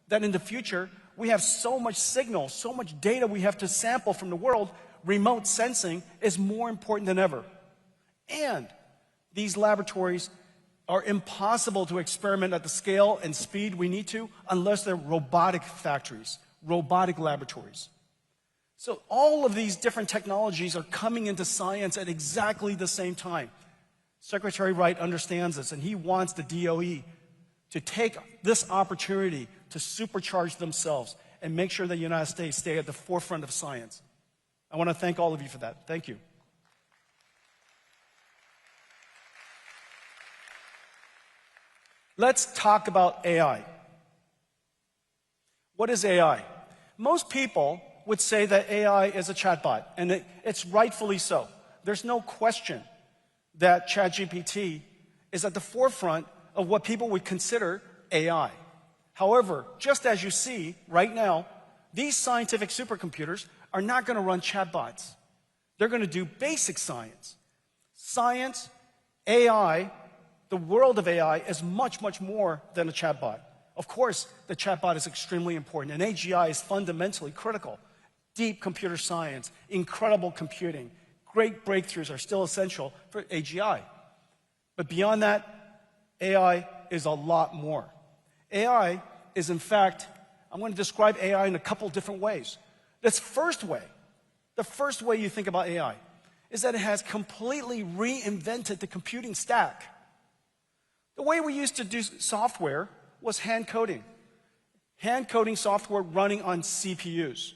that in the future, we have so much signal, so much data we have to sample from the world, remote sensing is more important than ever. And these laboratories are impossible to experiment at the scale and speed we need to unless they're robotic factories, robotic laboratories. So all of these different technologies are coming into science at exactly the same time. Secretary Wright understands this, and he wants the DOE to take this opportunity to supercharge themselves and make sure that the United States stay at the forefront of science. I want to thank all of you for that. Thank you. Let's talk about AI. What is AI? Most people would say that AI is a chatbot, and it's rightfully so. There's no question that ChatGPT is at the forefront of what people would consider AI. However, just as you see right now, these scientific supercomputers are not going to run chatbots. They're going to do basic science. Science, AI, the world of AI is much, much more than a chatbot. Of course, the chatbot is extremely important, and AGI is fundamentally critical. Deep computer science, incredible computing, great breakthroughs are still essential for AGI. But beyond that, AI is a lot more. AI is, in fact, I'm going to describe AI in a couple different ways. This first way, the first way you think about AI, is that it has completely reinvented the computing stack. The way we used to do software was hand coding. Hand coding software running on CPUs.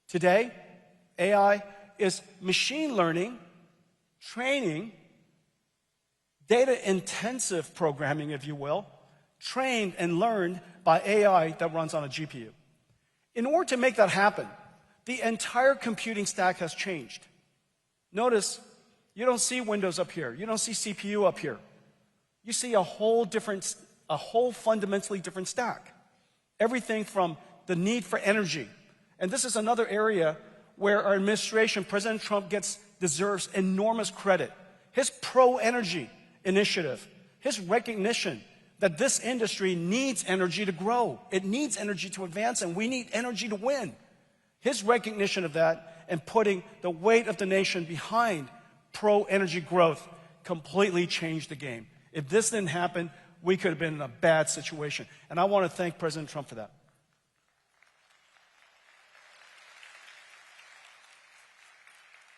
Today, AI is machine learning, training, data-intensive programming, if you will, trained and learned by AI that runs on a GPU. In order to make that happen, the entire computing stack has changed. Notice, you don't see Windows up here. You don't see CPU up here. You see a whole fundamentally different stack. Everything from the need for energy. And this is another area where our administration, President Trump, deserves enormous credit. His pro-energy initiative, his recognition that this industry needs energy to grow. It needs energy to advance, and we need energy to win. His recognition of that and putting the weight of the nation behind pro-energy growth completely changed the game. If this didn't happen, we could have been in a bad situation. And I want to thank President Trump for that.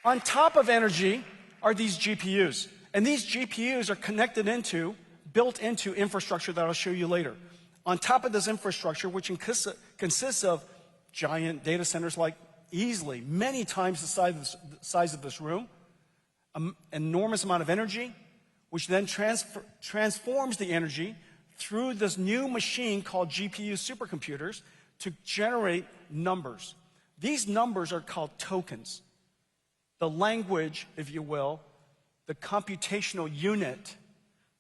On top of energy are these GPUs. And these GPUs are built into infrastructure that I'll show you later. On top of this infrastructure, which consists of giant data centers like easily, many times the size of this room, an enormous amount of energy, which then transforms the energy through this new machine called GPU supercomputers to generate numbers. These numbers are called tokens. The language, if you will, the computational unit,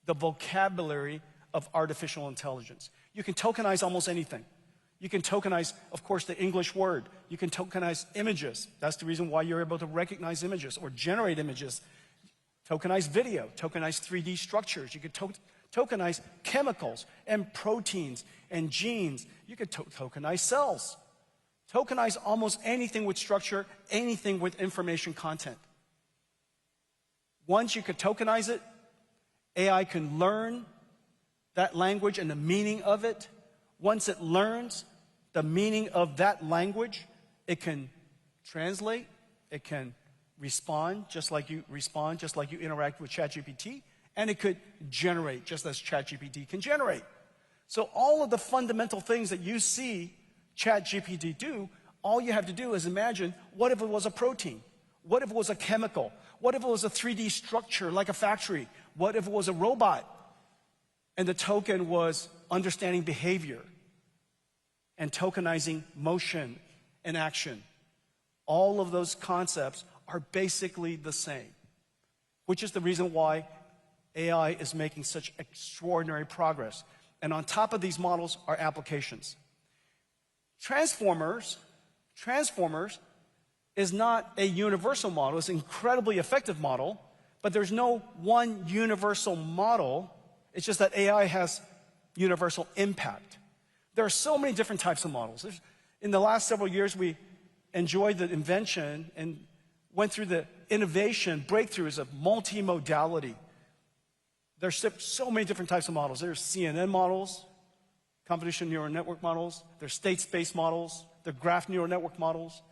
the vocabulary of artificial intelligence. You can tokenize almost anything. You can tokenize, of course, the English word. You can tokenize images. That's the reason why you're able to recognize images or generate images. Tokenize video, tokenize 3D structures. You could tokenize chemicals and proteins and genes. You could tokenize cells. Tokenize almost anything with structure, anything with information content. Once you could tokenize it, AI can learn that language and the meaning of it. Once it learns the meaning of that language, it can translate, it can respond just like you interact with ChatGPT, and it could generate just as ChatGPT can generate. So all of the fundamental things that you see ChatGPT do, all you have to do is imagine, what if it was a protein? What if it was a chemical? What if it was a 3D structure like a factory? What if it was a robot? And the token was understanding behavior and tokenizing motion and action. All of those concepts are basically the same, which is the reason why AI is making such extraordinary progress. And on top of these models are applications. Transformers is not a universal model. It's an incredibly effective model, but there's no one universal model. It's just that AI has universal impact. There are so many different types of models. In the last several years, we enjoyed the invention and went through the innovation breakthroughs of multimodality. There's so many different types of models. There's CNN models, convolutional neural network models. There's state space models. There's graph neural network models,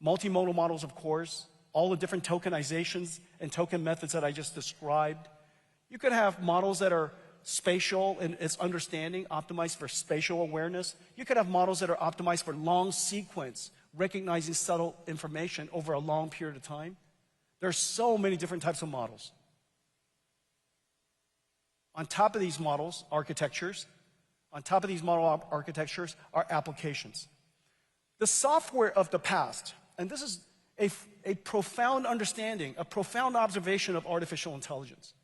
multimodal models, of course, all the different tokenizations and token methods that I just described. You could have models that are spatial in its understanding, optimized for spatial awareness. You could have models that are optimized for long sequence, recognizing subtle information over a long period of time. There are so many different types of models. On top of these models, architectures. On top of these model architectures are applications. The software of the past, and this is a profound understanding, a profound observation of artificial intelligence,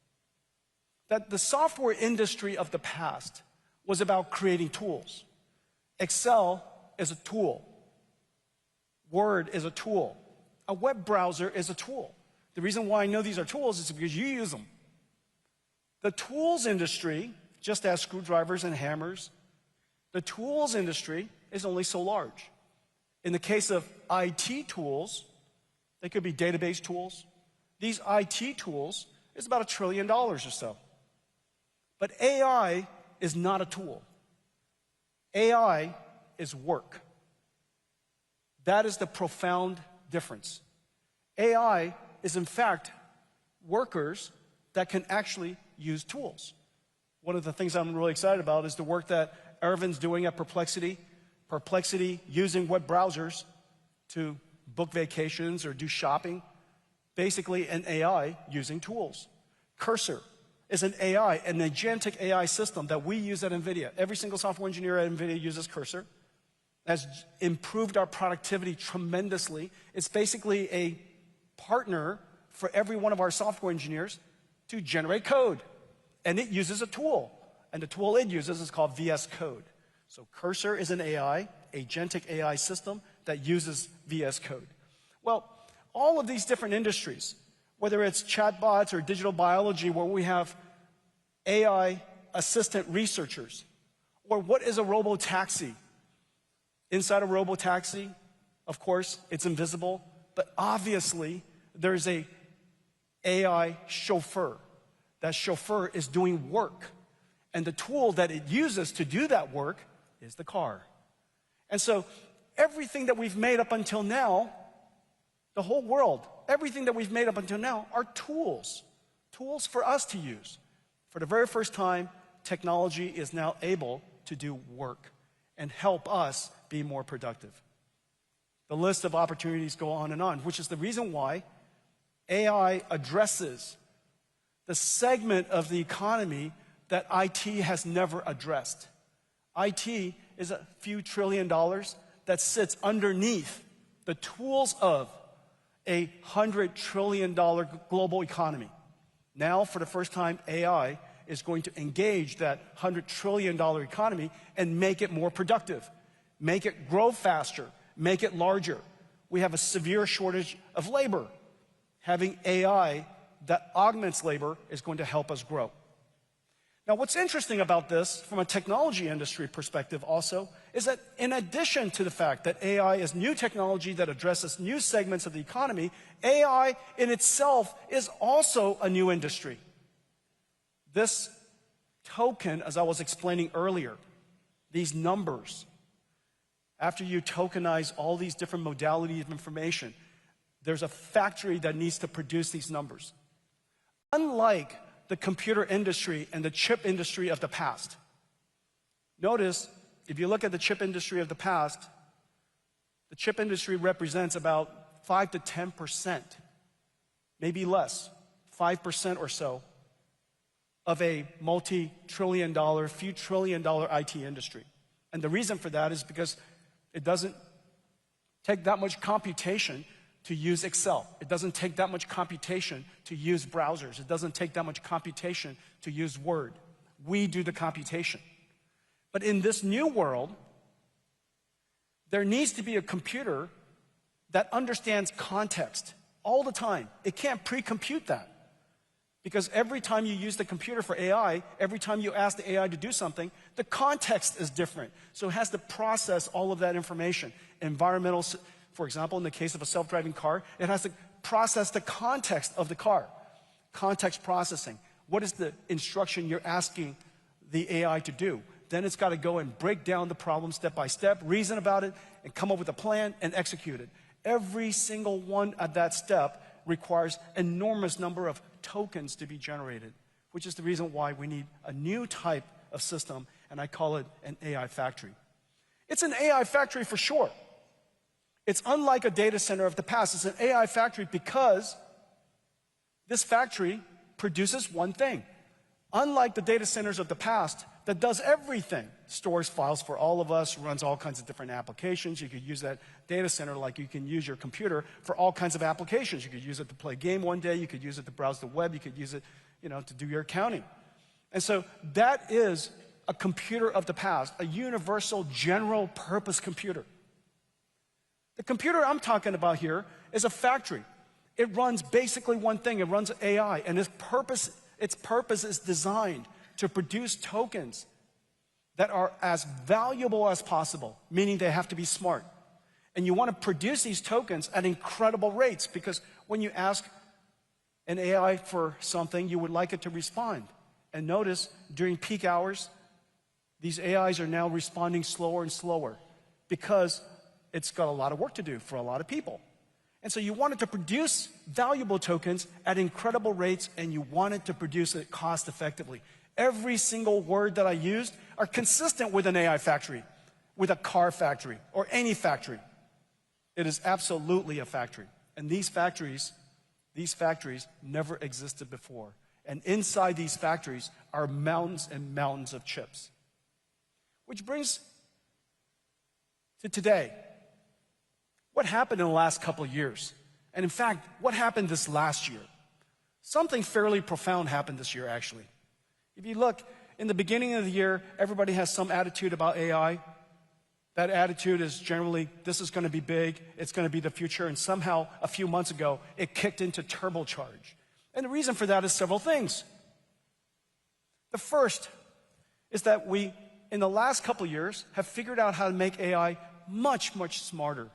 that the software industry of the past was about creating tools. Excel is a tool. Word is a tool. A web browser is a tool. The reason why I know these are tools is because you use them. The tools industry, just as screwdrivers and hammers, the tools industry is only so large. In the case of IT tools, they could be database tools. These IT tools is about $1 trillion or so. But AI is not a tool. AI is work. That is the profound difference. AI is, in fact, workers that can actually use tools. One of the things I'm really excited about is the work that Ervin's doing at Perplexity. Perplexity using web browsers to book vacations or do shopping. Basically an AI using tools. Cursor is an AI, an agentic AI system that we use at NVIDIA. Every single software engineer at NVIDIA uses Cursor. Has improved our productivity tremendously. It's basically a partner for every one of our software engineers to generate code. And it uses a tool. And the tool it uses is called VS Code. So Cursor is an AI, agentic AI system that uses VS Code. Well, all of these different industries, whether it's chatbots or digital biology where we have AI assistant researchers, or what is a robotaxi? Inside a robotaxi, of course, it's invisible, but obviously there's a AI chauffeur. That chauffeur is doing work. And the tool that it uses to do that work is the car. And so everything that we've made up until now, the whole world, everything that we've made up until now are tools. Tools for us to use. For the very first time, technology is now able to do work and help us be more productive. The list of opportunities go on, which is the reason why AI addresses the segment of the economy that IT has never addressed. IT is a few $1 trillion that sits underneath the tools of a $100 trillion global economy. Now, for the first time, AI is going to engage that $100 trillion economy and make it more productive, make it grow faster, make it larger. We have a severe shortage of labor. Having AI that augments labor is going to help us grow. Now, what's interesting about this from a technology industry perspective also is that in addition to the fact that AI is new technology that addresses new segments of the economy, AI in itself is also a new industry. This token, as I was explaining earlier, these numbers, after you tokenize all these different modalities of information, There's a factory that needs to produce these numbers. Unlike the computer industry and the chip industry of the past. Notice, if you look at the chip industry of the past, the chip industry represents about 5 to 10%, maybe less, 5% or so, of a multi-trillion dollar, few trillion dollar IT industry. And the reason for that is because it doesn't take that much computation to use Excel. It doesn't take that much computation to use browsers. It doesn't take that much computation to use Word. We do the computation. But in this new world, there needs to be a computer that understands context all the time. It can't pre-compute that. Because every time you use the computer for AI, every time you ask the AI to do something, the context is different. So it has to process all of that information. Environmental, for example, in the case of a self-driving car, it has to process the context of the car. Context processing. What is the instruction you're asking the AI to do? Then it's got to go and break down the problem step by step, reason about it, and come up with a plan and execute it. Every single one at that step requires enormous number of tokens to be generated, which is the reason why we need a new type of system, and I call it an AI factory. It's an AI factory for sure. It's unlike a data center of the past. It's an AI factory because this factory produces one thing. Unlike the data centers of the past that does everything, stores files for all of us, runs all kinds of different applications. You could use that data center like you can use your computer for all kinds of applications. You could use it to play a game one day. You could use it to browse the web. You could use it, to do your accounting. And so that is a computer of the past, a universal general purpose computer. The computer I'm talking about here is a factory. It runs basically one thing. It runs AI, and its purpose is designed to produce tokens that are as valuable as possible, meaning they have to be smart. And you want to produce these tokens at incredible rates because when you ask an AI for something, you would like it to respond. And notice, during peak hours, these AIs are now responding slower and slower because it's got a lot of work to do for a lot of people. And so you want it to produce valuable tokens at incredible rates, and you want it to produce it cost effectively. Every single word that I used are consistent with an AI factory, with a car factory, or any factory. It is absolutely a factory. And these factories never existed before. And inside these factories are mountains and mountains of chips. Which brings to today. What happened in the last couple of years? And in fact, what happened this last year? Something fairly profound happened this year, actually. If you look, in the beginning of the year, everybody has some attitude about AI. That attitude is generally, this is going to be big, it's going to be the future, and somehow, a few months ago, it kicked into turbocharge. And the reason for that is several things. The first is that we, in the last couple of years, have figured out how to make AI much, much smarter.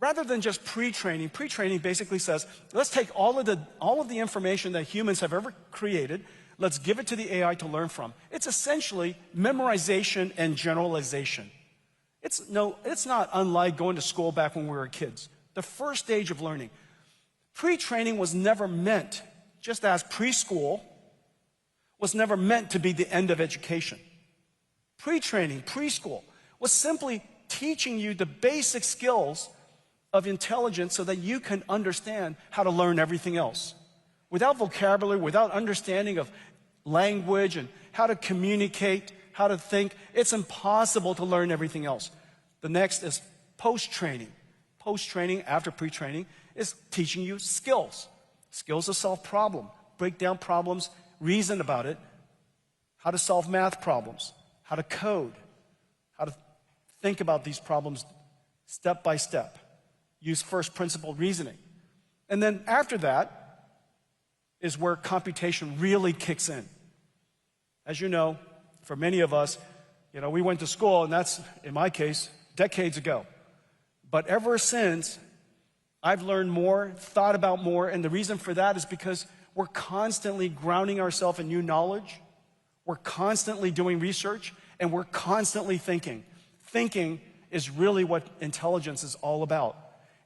Rather than just pre-training basically says, let's take all of the information that humans have ever created, let's give it to the AI to learn from. It's essentially memorization and generalization. It's not unlike going to school back when we were kids. The first stage of learning. Pre-training was never meant, just as preschool was never meant to be the end of education. Pre-training, preschool, was simply teaching you the basic skills of intelligence so that you can understand how to learn everything else. Without vocabulary, without understanding of language and how to communicate, how to think, it's impossible to learn everything else. The next is post-training. Post-training, after pre-training, is teaching you skills. Skills to solve problems, break down problems, reason about it, how to solve math problems, how to code, how to think about these problems step by step. Use first principle reasoning. And then after that is where computation really kicks in. As you know, for many of us, we went to school, and that's, in my case, decades ago. But ever since, I've learned more, thought about more, and the reason for that is because we're constantly grounding ourselves in new knowledge, we're constantly doing research, and we're constantly thinking. Thinking is really what intelligence is all about.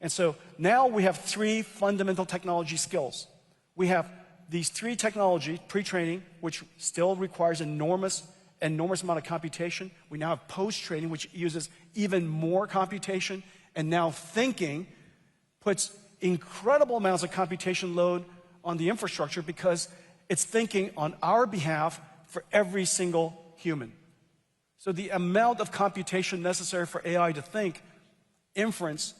And so now we have three fundamental technology skills. We have these three technologies, pre-training, which still requires enormous amount of computation. We now have post-training, which uses even more computation. And now thinking puts incredible amounts of computation load on the infrastructure because it's thinking on our behalf for every single human. So the amount of computation necessary for AI to think, inference,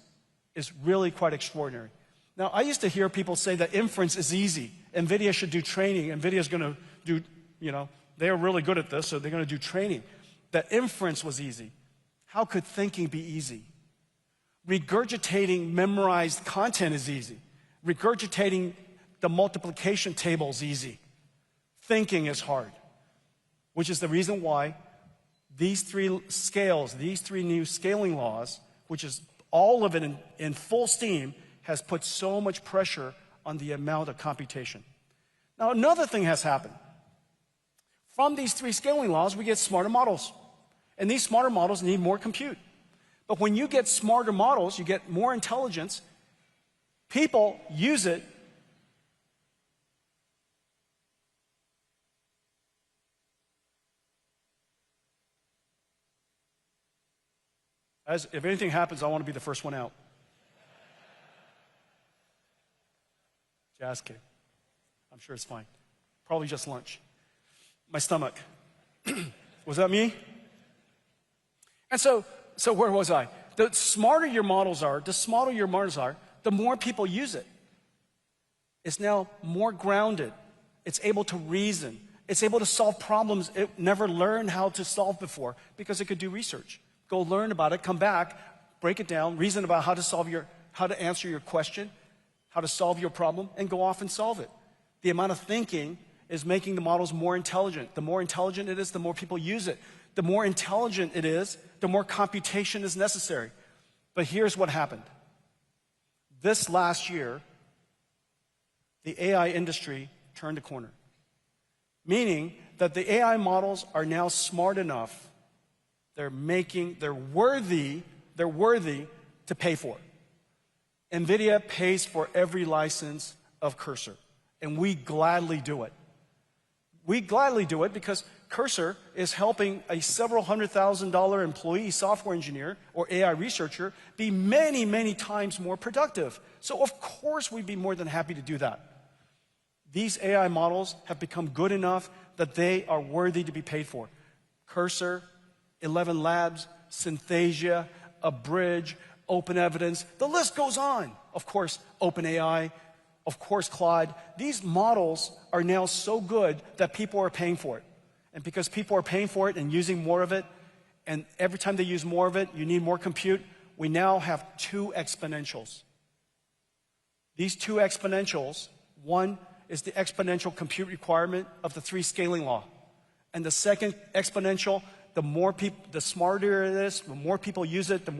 is really quite extraordinary. Now, I used to hear people say that inference is easy. NVIDIA should do training. NVIDIA's going to do, they're really good at this, so they're going to do training. That inference was easy. How could thinking be easy? Regurgitating memorized content is easy. Regurgitating the multiplication table is easy. Thinking is hard, which is the reason why these three scales, these three new scaling laws, which is all of it in full steam, has put so much pressure on the amount of computation. Now, another thing has happened. From these three scaling laws, we get smarter models. And these smarter models need more compute. But when you get smarter models, you get more intelligence, people use it. If anything happens, I want to be the first one out. Jazz cake. I'm sure it's fine. Probably just lunch. My stomach. Was that me? And so where was I? The smarter your models are, the more people use it. It's now more grounded. It's able to reason. It's able to solve problems it never learned how to solve before because it could do research. Go learn about it, come back, break it down, reason about how to answer your question, how to solve your problem, and go off and solve it. The amount of thinking is making the models more intelligent. The more intelligent it is, the more people use it. The more intelligent it is, the more computation is necessary. But here's what happened. This last year, the AI industry turned a corner, meaning that the AI models are now smart enough. They're worthy to pay for it. NVIDIA pays for every license of Cursor, and we gladly do it. We gladly do it because Cursor is helping a several $100,000 employee software engineer or AI researcher be many, many times more productive. So of course we'd be more than happy to do that. These AI models have become good enough that they are worthy to be paid for. Cursor, 11 Labs, Synthesia, Abridge, Open Evidence, the list goes on. Of course, OpenAI, of course, Claude. These models are now so good that people are paying for it. And because people are paying for it and using more of it, and every time they use more of it, you need more compute, we now have two exponentials. These two exponentials, one is the exponential compute requirement of the three scaling law. And the second exponential, the smarter it is, the more people use it, the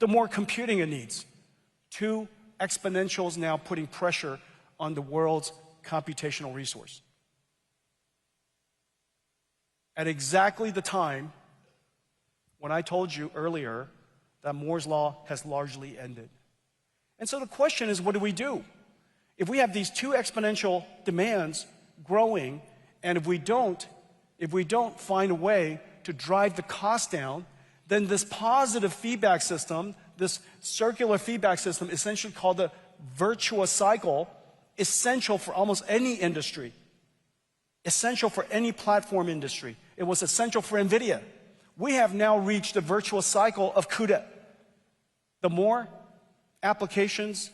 more computing it needs. Two exponentials now putting pressure on the world's computational resource. At exactly the time when I told you earlier that Moore's Law has largely ended. And so the question is, what do we do? If we have these two exponential demands growing, and if we don't find a way to drive the cost down, then this positive feedback system, this circular feedback system, essentially called the virtuous cycle, essential for almost any industry, essential for any platform industry. It was essential for NVIDIA. We have now reached the virtuous cycle of CUDA. The more applications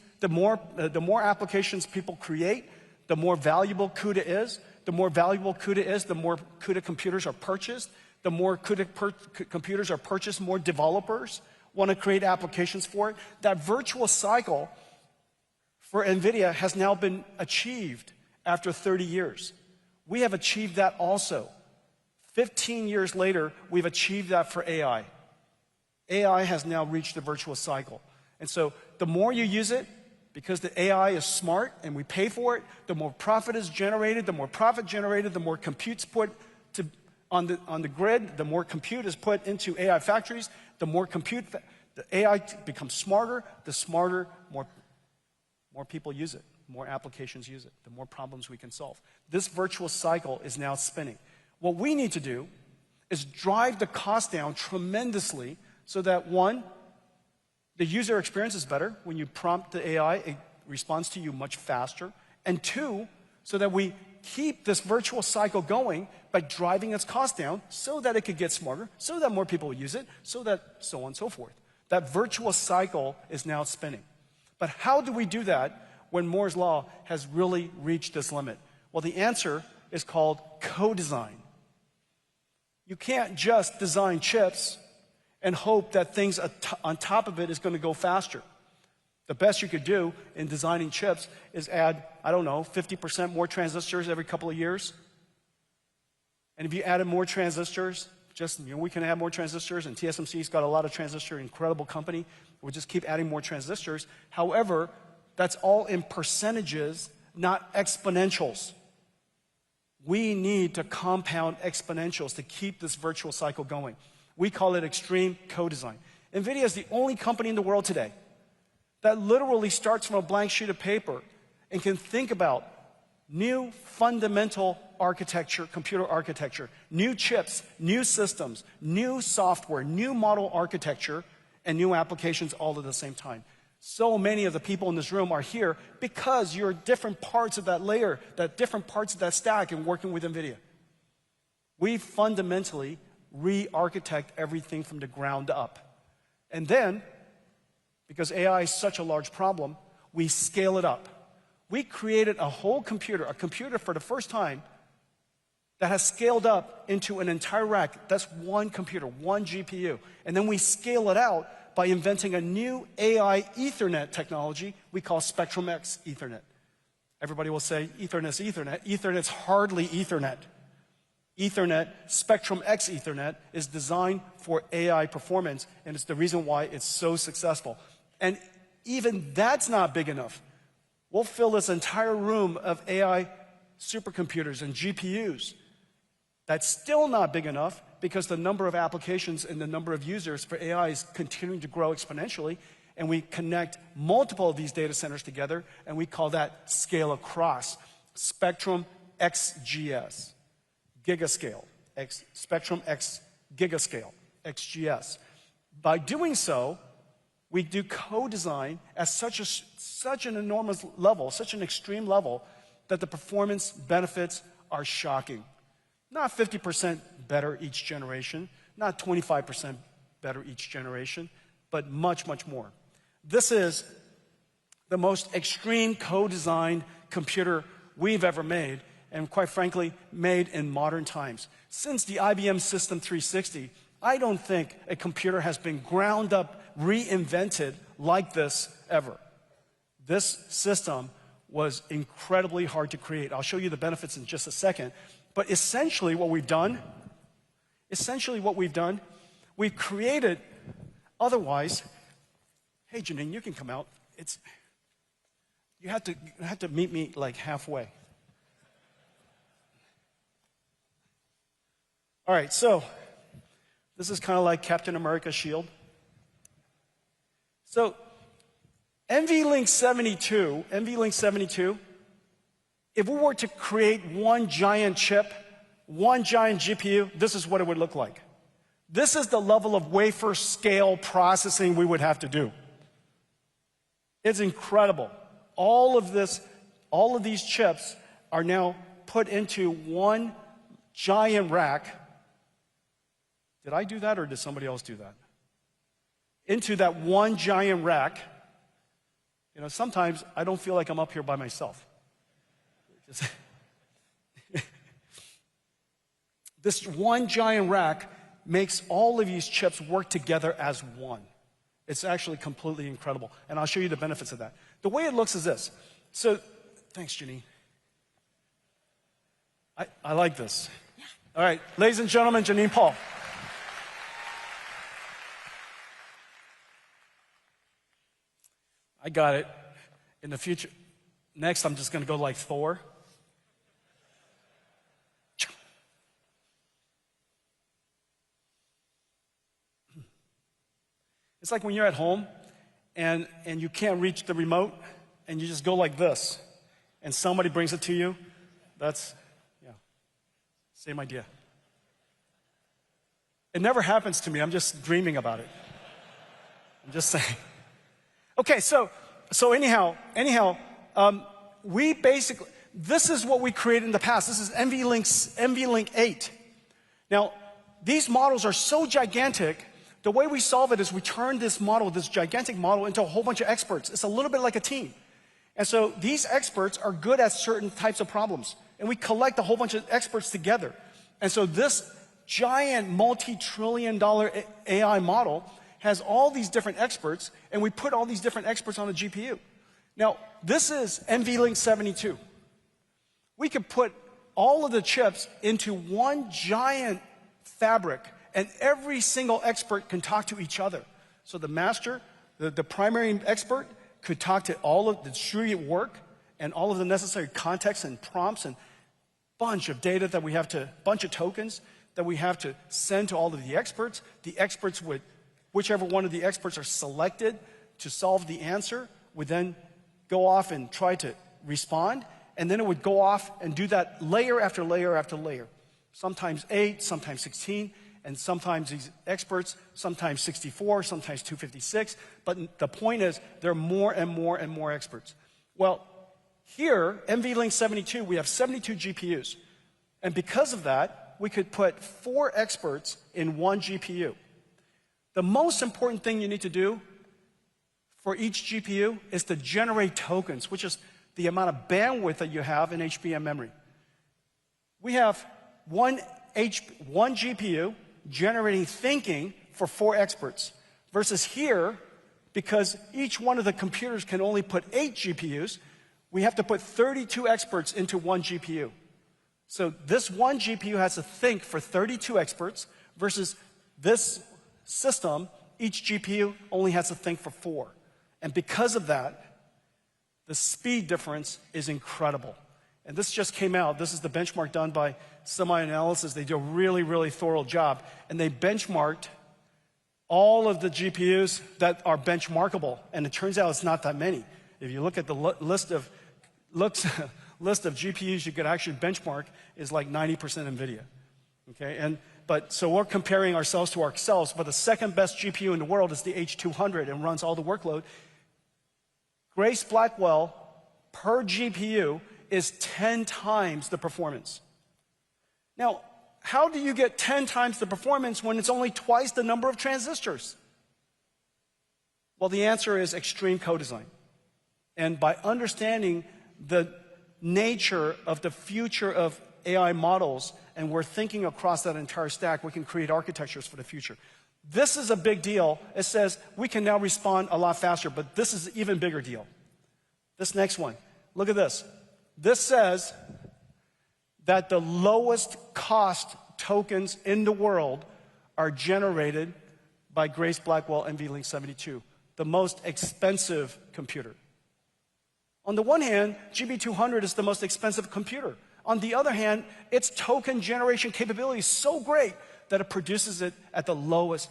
people create, the more valuable CUDA is. The more valuable CUDA is, the more CUDA computers are purchased. The more CUDA computers are purchased, more developers want to create applications for it. That virtuous cycle for NVIDIA has now been achieved after 30 years. We have achieved that also. 15 years later, we've achieved that for AI. AI has now reached the virtuous cycle. And so the more you use it, because the AI is smart and we pay for it, the more profit is generated, the more compute's put on the grid, the more compute is put into AI factories, the more compute The AI becomes smarter, the smarter, more people use it, more applications use it, the more problems we can solve. This virtual cycle is now spinning. What we need to do is drive the cost down tremendously so that, one, the user experience is better. When you prompt the AI, it responds to you much faster. And two, so that we keep this virtual cycle going by driving its cost down so that it could get smarter, so that more people will use it, so that so on and so forth. That virtual cycle is now spinning. But how do we do that when Moore's law has really reached this limit? Well, the answer is called co-design. You can't just design chips and hope that things on top of it is going to go faster. The best you could do in designing chips is add, I don't know, 50% more transistors every couple of years. And if you added more transistors, we can add more transistors, and TSMC's got a lot of transistor, incredible company. We'll just keep adding more transistors. However, that's all in percentages, not exponentials. We need to compound exponentials to keep this virtual cycle going. We call it extreme co-design. Nvidia is the only company in the world today that literally starts from a blank sheet of paper and can think about new fundamental architecture, computer architecture, new chips, new systems, new software, new model architecture, and new applications all at the same time. So many of the people in this room are here because you're different parts of that layer, different parts of that stack and working with Nvidia. We fundamentally re-architect everything from the ground up. And then, because AI is such a large problem, we scale it up. We created a whole computer, a computer for the first time that has scaled up into an entire rack. That's one computer, one GPU. And then we scale it out by inventing a new AI Ethernet technology we call Spectrum-X Ethernet. Everybody will say Ethernet's Ethernet. Ethernet's hardly Ethernet. Ethernet, Spectrum-X Ethernet, is designed for AI performance, and it's the reason why it's so successful. And even that's not big enough. We'll fill this entire room of AI supercomputers and GPUs. That's still not big enough because the number of applications and the number of users for AI is continuing to grow exponentially, and we connect multiple of these data centers together, and we call that scale across. Spectrum XGS, gigascale, Spectrum X gigascale, XGS. By doing so, we do co-design at such an enormous level, such an extreme level, that the performance benefits are shocking. Not 50% better each generation, not 25% better each generation, but much, much more. This is the most extreme co-designed computer we've ever made, and quite frankly, made in modern times. Since the IBM System 360, I don't think a computer has been ground up, reinvented like this ever. This system was incredibly hard to create. I'll show you the benefits in just a second. But essentially what we've done, we've created, otherwise, hey Janine, you can come out. You have to meet me like halfway. All right, so this is kind of like Captain America's shield. So NVLink 72, if we were to create one giant chip, one giant GPU, this is what it would look like. This is the level of wafer scale processing we would have to do. It's incredible. All of these chips are now put into one giant rack. Did I do that or did somebody else do that? Into that one giant rack. You know, sometimes I don't feel like I'm up here by myself. This one giant rack makes all of these chips work together as one. It's actually completely incredible. And I'll show you the benefits of that. The way it looks is this. So, thanks, Janine. I like this. Yeah. All right, ladies and gentlemen, Janine Paul. I got it. In the future, next I'm just going to go like Thor. It's like when you're at home and you can't reach the remote and you just go like this and somebody brings it to you. That's, yeah, same idea. It never happens to me. I'm just dreaming about it. I'm just saying. Okay, so anyhow, we basically, this is what we created in the past. This is NVLink 8. Now, these models are so gigantic, the way we solve it is we turn this model, this gigantic model, into a whole bunch of experts. It's a little bit like a team. And so these experts are good at certain types of problems. And we collect a whole bunch of experts together. And so this giant multi-trillion-dollar AI model has all these different experts, and we put all these different experts on a GPU. Now, this is NVLink 72. We could put all of the chips into one giant fabric, and every single expert can talk to each other. So the master, the primary expert, could talk to all of the distributed work and all of the necessary context and prompts and bunch of data that we have to, bunch of tokens that we have to send to all of the experts. The experts would, whichever one of the experts are selected to solve the answer, would then go off and try to respond, and then it would go off and do that layer after layer after layer. Sometimes 8, sometimes 16, and sometimes these experts, sometimes 64, sometimes 256. But the point is, there are more and more and more experts. Well, here, NVLink 72, we have 72 GPUs. And because of that, we could put 4 experts in one GPU. The most important thing you need to do for each GPU is to generate tokens, which is the amount of bandwidth that you have in HBM memory. We have one GPU generating thinking for 4 experts, versus here, because each one of the computers can only put 8 GPUs, we have to put 32 experts into one GPU. So this one GPU has to think for 32 experts, versus this system, each GPU only has to think for 4. And because of that, the speed difference is incredible. And this just came out. This is the benchmark done by SemiAnalysis. They do a really, really thorough job. And they benchmarked all of the GPUs that are benchmarkable. And it turns out it's not that many. If you look at the list of GPUs you could actually benchmark, is like 90% Nvidia. Okay? So we're comparing ourselves to ourselves, but the second best GPU in the world is the H200 and runs all the workload. Grace Blackwell per GPU is 10 times the performance. Now, how do you get 10 times the performance when it's only twice the number of transistors? Well, the answer is extreme co-design. And by understanding the nature of the future of AI models, and we're thinking across that entire stack, we can create architectures for the future. This is a big deal. It says we can now respond a lot faster, but this is an even bigger deal. This next one, look at this. This says that the lowest cost tokens in the world are generated by Grace Blackwell NVLink 72, the most expensive computer. On the one hand, GB200 is the most expensive computer. On the other hand, its token generation capability is so great that it produces it at the lowest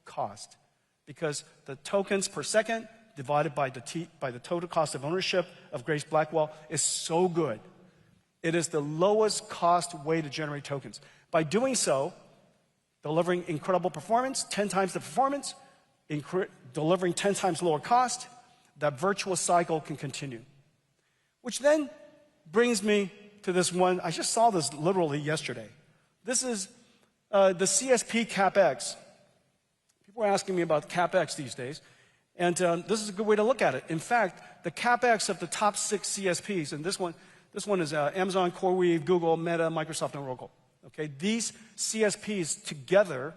cost, because the tokens per second divided by the total cost of ownership of Grace Blackwell is so good. It is the lowest cost way to generate tokens. By doing so, delivering incredible performance, 10 times the performance, delivering 10 times lower cost, that virtuous cycle can continue. Which then brings me to this one. I just saw this literally yesterday. This is the CSP CapEx. People are asking me about CapEx these days, and this is a good way to look at it. In fact, the CapEx of the top 6 CSPs, and this one is Amazon, CoreWeave, Google, Meta, Microsoft, and Oracle. Okay, these CSPs together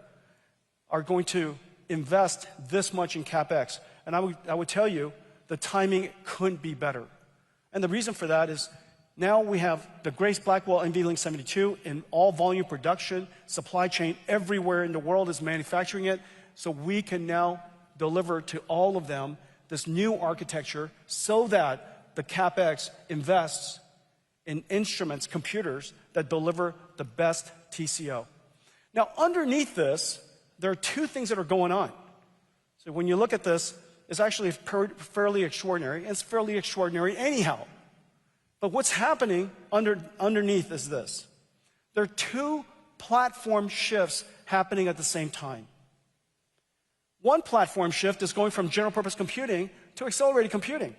are going to invest this much in CapEx, and I would tell you the timing couldn't be better. And the reason for that is now we have the Grace Blackwell NVLink 72 in all volume production, supply chain everywhere in the world is manufacturing it, so we can now deliver to all of them this new architecture so that the CapEx invests in instruments, computers, that deliver the best TCO. Now, underneath this, there are 2 things that are going on. So So when you look at this, it's actually fairly extraordinary. It's fairly extraordinary anyhow. But what's happening underneath is this. There are two platform shifts happening at the same time. One platform shift is going from general purpose computing to accelerated computing.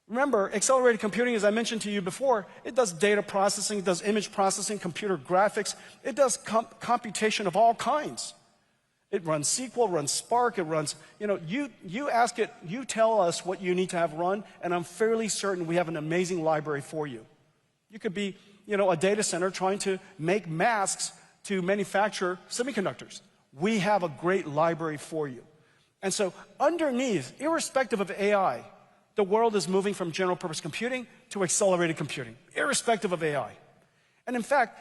Remember, accelerated computing, as I mentioned to you before, it does data processing, it does image processing, computer graphics, it does computation of all kinds. It runs SQL, runs Spark, it runs, you ask it, you tell us what you need to have run, and I'm fairly certain we have an amazing library for you. You could be, a data center trying to make masks to manufacture semiconductors. We have a great library for you. And so underneath, irrespective of AI, the world is moving from general purpose computing to accelerated computing, irrespective of AI. And in fact,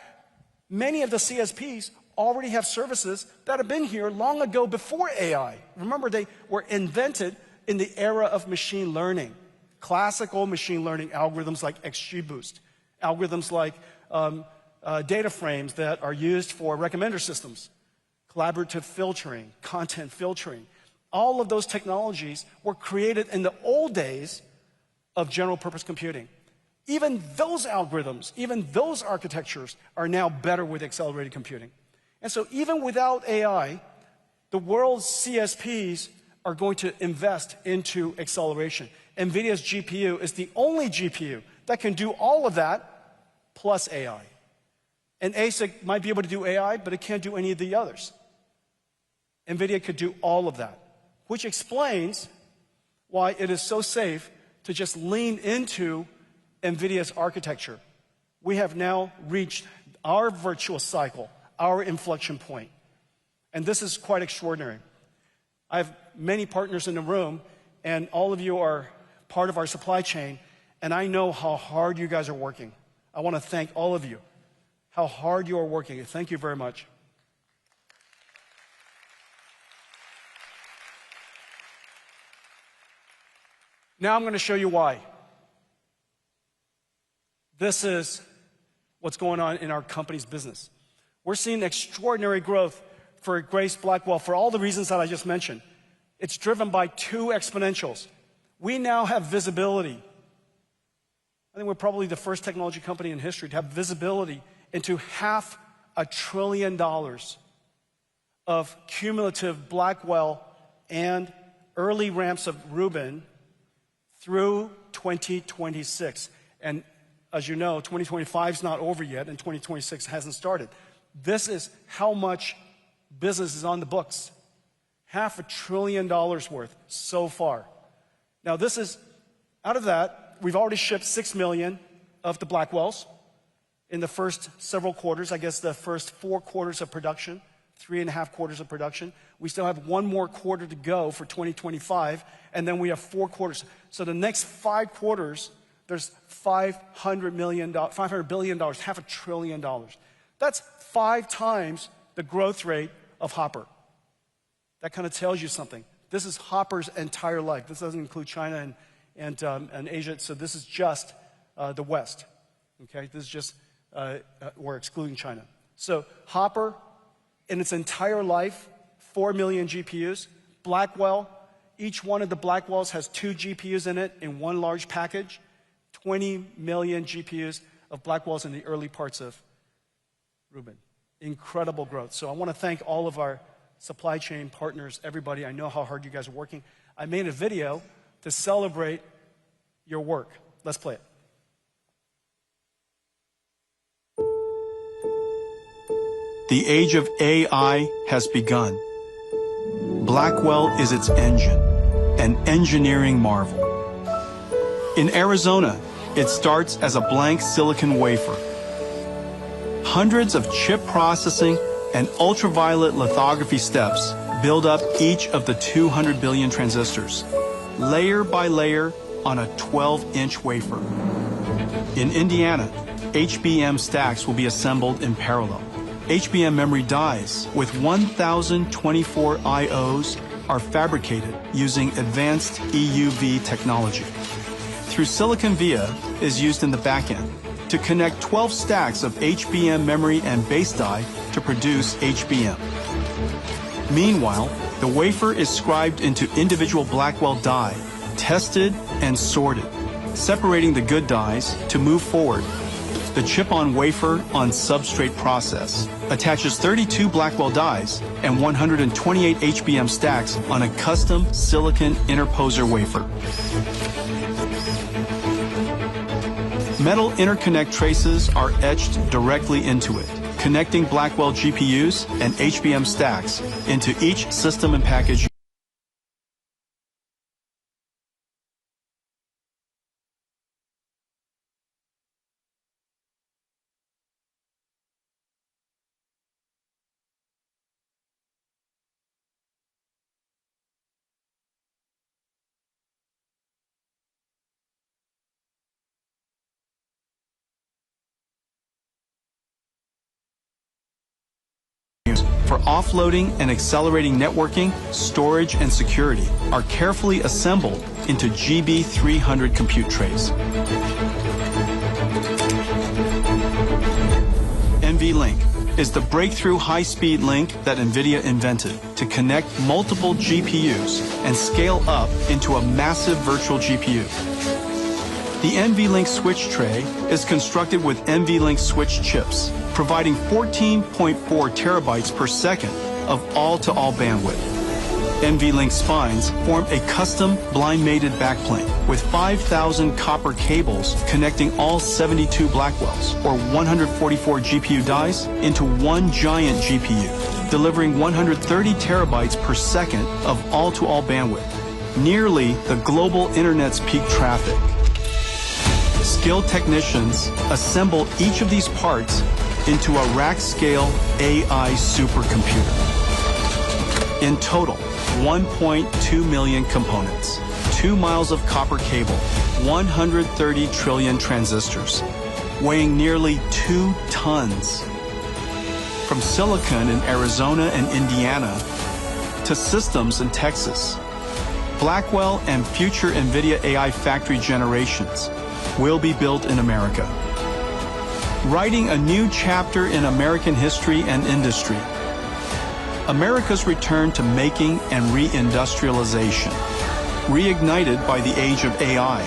many of the CSPs already have services that have been here long ago before AI. Remember, they were invented in the era of machine learning. Classical machine learning algorithms like XGBoost, algorithms like data frames that are used for recommender systems, collaborative filtering, content filtering. All of those technologies were created in the old days of general purpose computing. Even those algorithms, even those architectures are now better with accelerated computing. And so even without AI, the world's CSPs are going to invest into acceleration. Nvidia's GPU is the only GPU that can do all of that plus AI. An ASIC might be able to do AI, but it can't do any of the others. Nvidia could do all of that, which explains why it is so safe to just lean into Nvidia's architecture. We have now reached our virtuous cycle, our inflection point. And this is quite extraordinary. I have many partners in the room, and all of you are part of our supply chain, and I know how hard you guys are working. I want to thank all of you, how hard you are working. Thank you very much. Now I'm going to show you why. This is what's going on in our company's business. We're seeing extraordinary growth for Grace Blackwell for all the reasons that I just mentioned. It's driven by two exponentials. We now have visibility. I think we're probably the first technology company in history to have visibility into $500 billion of cumulative Blackwell and early ramps of Rubin through 2026. And as you know, 2025 is not over yet, and 2026 hasn't started. This is how much business is on the books. $500 billion worth so far. Now this is, out of that, we've already shipped 6 million of the Blackwells in the first several quarters. I guess the first 4 quarters of production, 3.5 quarters of production. We still have 1 more quarter to go for 2025, and then we have 4 quarters. So the next 5 quarters, there's $500 billion, $500 billion. That's 5 times the growth rate of Hopper. That kind of tells you something. This is Hopper's entire life. This doesn't include China and Asia, so this is just the West. Okay, this is just, we're excluding China. So Hopper, in its entire life, 4 million GPUs. Blackwell, each one of the Blackwells has 2 GPUs in it in one large package. 20 million GPUs of Blackwells in the early parts of Rubin. Incredible growth. So I want to thank all of our supply chain partners, everybody. I know how hard you guys are working. I made a video to celebrate your work. Let's play it. The age of AI has begun. Blackwell is its engine, an engineering marvel. In Arizona, it starts as a blank silicon wafer. Hundreds of chip processing and ultraviolet lithography steps build up each of the 200 billion transistors, layer by layer on a 12-inch wafer. In Indiana, HBM stacks will be assembled in parallel. HBM memory dies with 1,024 IOs are fabricated using advanced EUV technology. Through silicon via is used in the backend to connect 12 stacks of HBM memory and base die to produce HBM. Meanwhile, the wafer is scribed into individual Blackwell die, tested and sorted, separating the good dies to move forward. The chip-on-wafer on substrate process attaches 32 Blackwell dies and 128 HBM stacks on a custom silicon interposer wafer. Metal interconnect traces are etched directly into it, connecting Blackwell GPUs and HBM stacks into each system and package. For offloading and accelerating networking, storage, and security are carefully assembled into GB300 compute trays. NVLink is the breakthrough high-speed link that Nvidia invented to connect multiple GPUs and scale up into a massive virtual GPU. The NVLink switch tray is constructed with NVLink switch chips, providing 14.4 terabytes per second of all-to-all bandwidth. NVLink spines form a custom blind-mated backplane with 5,000 copper cables connecting all 72 Blackwells, or 144 GPU dies, into one giant GPU, delivering 130 terabytes per second of all-to-all bandwidth, nearly the global internet's peak traffic. Skilled technicians assemble each of these parts into a rack-scale AI supercomputer. In total, 1.2 million components, 2 miles of copper cable, 130 trillion transistors, weighing nearly 2 tons. From silicon in Arizona and Indiana to systems in Texas, Blackwell and future Nvidia AI factory generations will be built in America. Writing a new chapter in American history and industry. America's return to making and reindustrialization, reignited by the age of AI.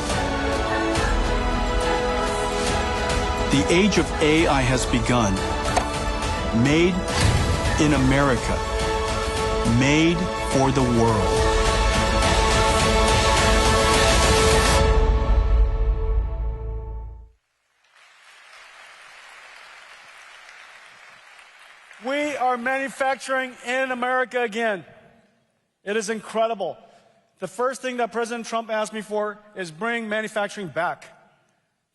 The age of AI has begun. Made in America. Made for the world. We are manufacturing in America again. It is incredible. The first thing that President Trump asked me for is bring manufacturing back.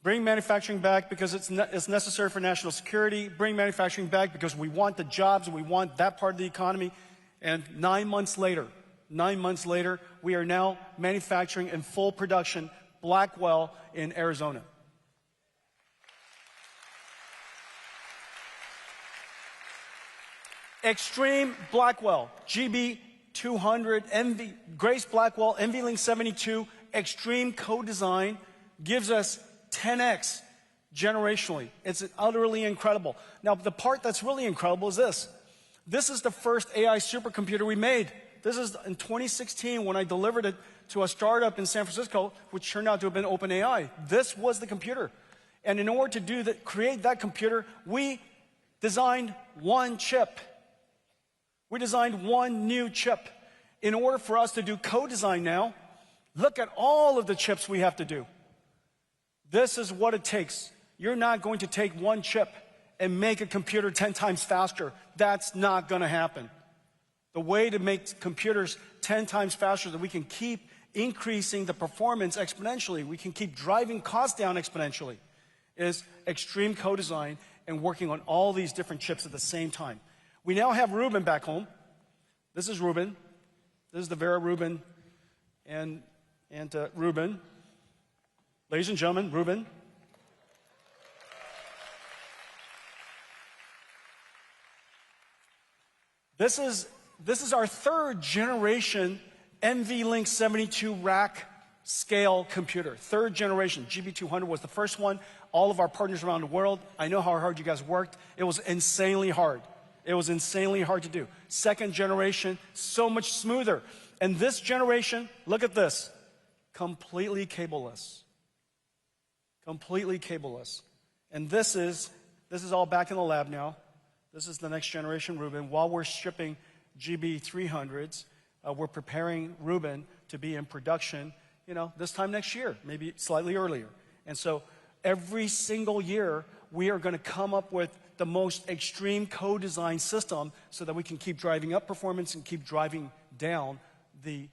Bring manufacturing back because it's necessary for national security. Bring manufacturing back because we want the jobs and we want that part of the economy. And 9 months later, we are now manufacturing in full production Blackwell in Arizona. Extreme Blackwell, GB200, Grace Blackwell, NVLink 72, Extreme co-design gives us 10x generationally. It's utterly incredible. Now, the part that's really incredible is this. This is the first AI supercomputer we made. This is in 2016 when I delivered it to a startup in San Francisco, which turned out to have been OpenAI. This was the computer. And in order to create that computer, we designed one chip. We designed one new chip. In order for us to do co-design now, look at all of the chips we have to do. This is what it takes. You're not going to take one chip and make a computer 10 times faster. That's not going to happen. The way to make computers 10 times faster, that we can keep increasing the performance exponentially, we can keep driving costs down exponentially, is extreme co-design and working on all these different chips at the same time. We now have Ruben back home. This is Ruben. This is the Vera Rubin and Ruben. Ladies and gentlemen, Ruben. This is our third generation NVLink 72 rack scale computer. Third generation. GB200 was the first one. All of our partners around the world, I know how hard you guys worked. It was insanely hard. It was insanely hard to do. Second generation, so much smoother. And this generation, look at this, completely cableless. Completely cableless. And this is all back in the lab now. This is the next generation Rubin. While we're shipping GB300s, we're preparing Rubin to be in production, this time next year, maybe slightly earlier. And so every single year, we are going to come up with the most extreme co-design system so that we can keep driving up performance and keep driving down the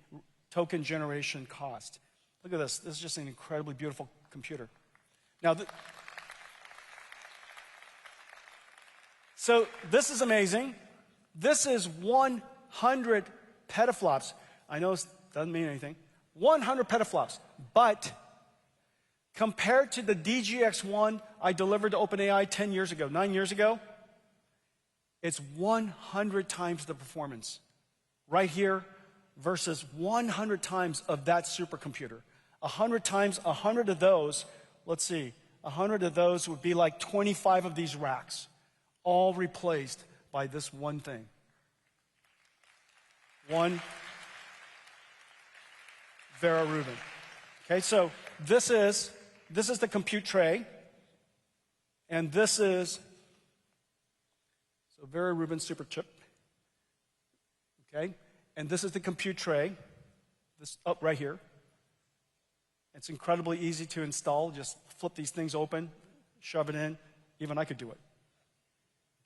token generation cost. Look at this. This is just an incredibly beautiful computer. Now, so this is amazing. This is 100 petaflops. I know it doesn't mean anything. 100 petaflops. But compared to the DGX1 I delivered to OpenAI 9 years ago, it's 100 times the performance. Right here versus 100 times of that supercomputer. 100 times, 100 of those, let's see, 100 of those would be like 25 of these racks, all replaced by this one thing. One Vera Rubin. Okay, so this is the compute tray, and this is Vera Rubin super chip. Okay, and this is the compute tray. This up right here. It's incredibly easy to install. Just flip these things open, shove it in. Even I could do it.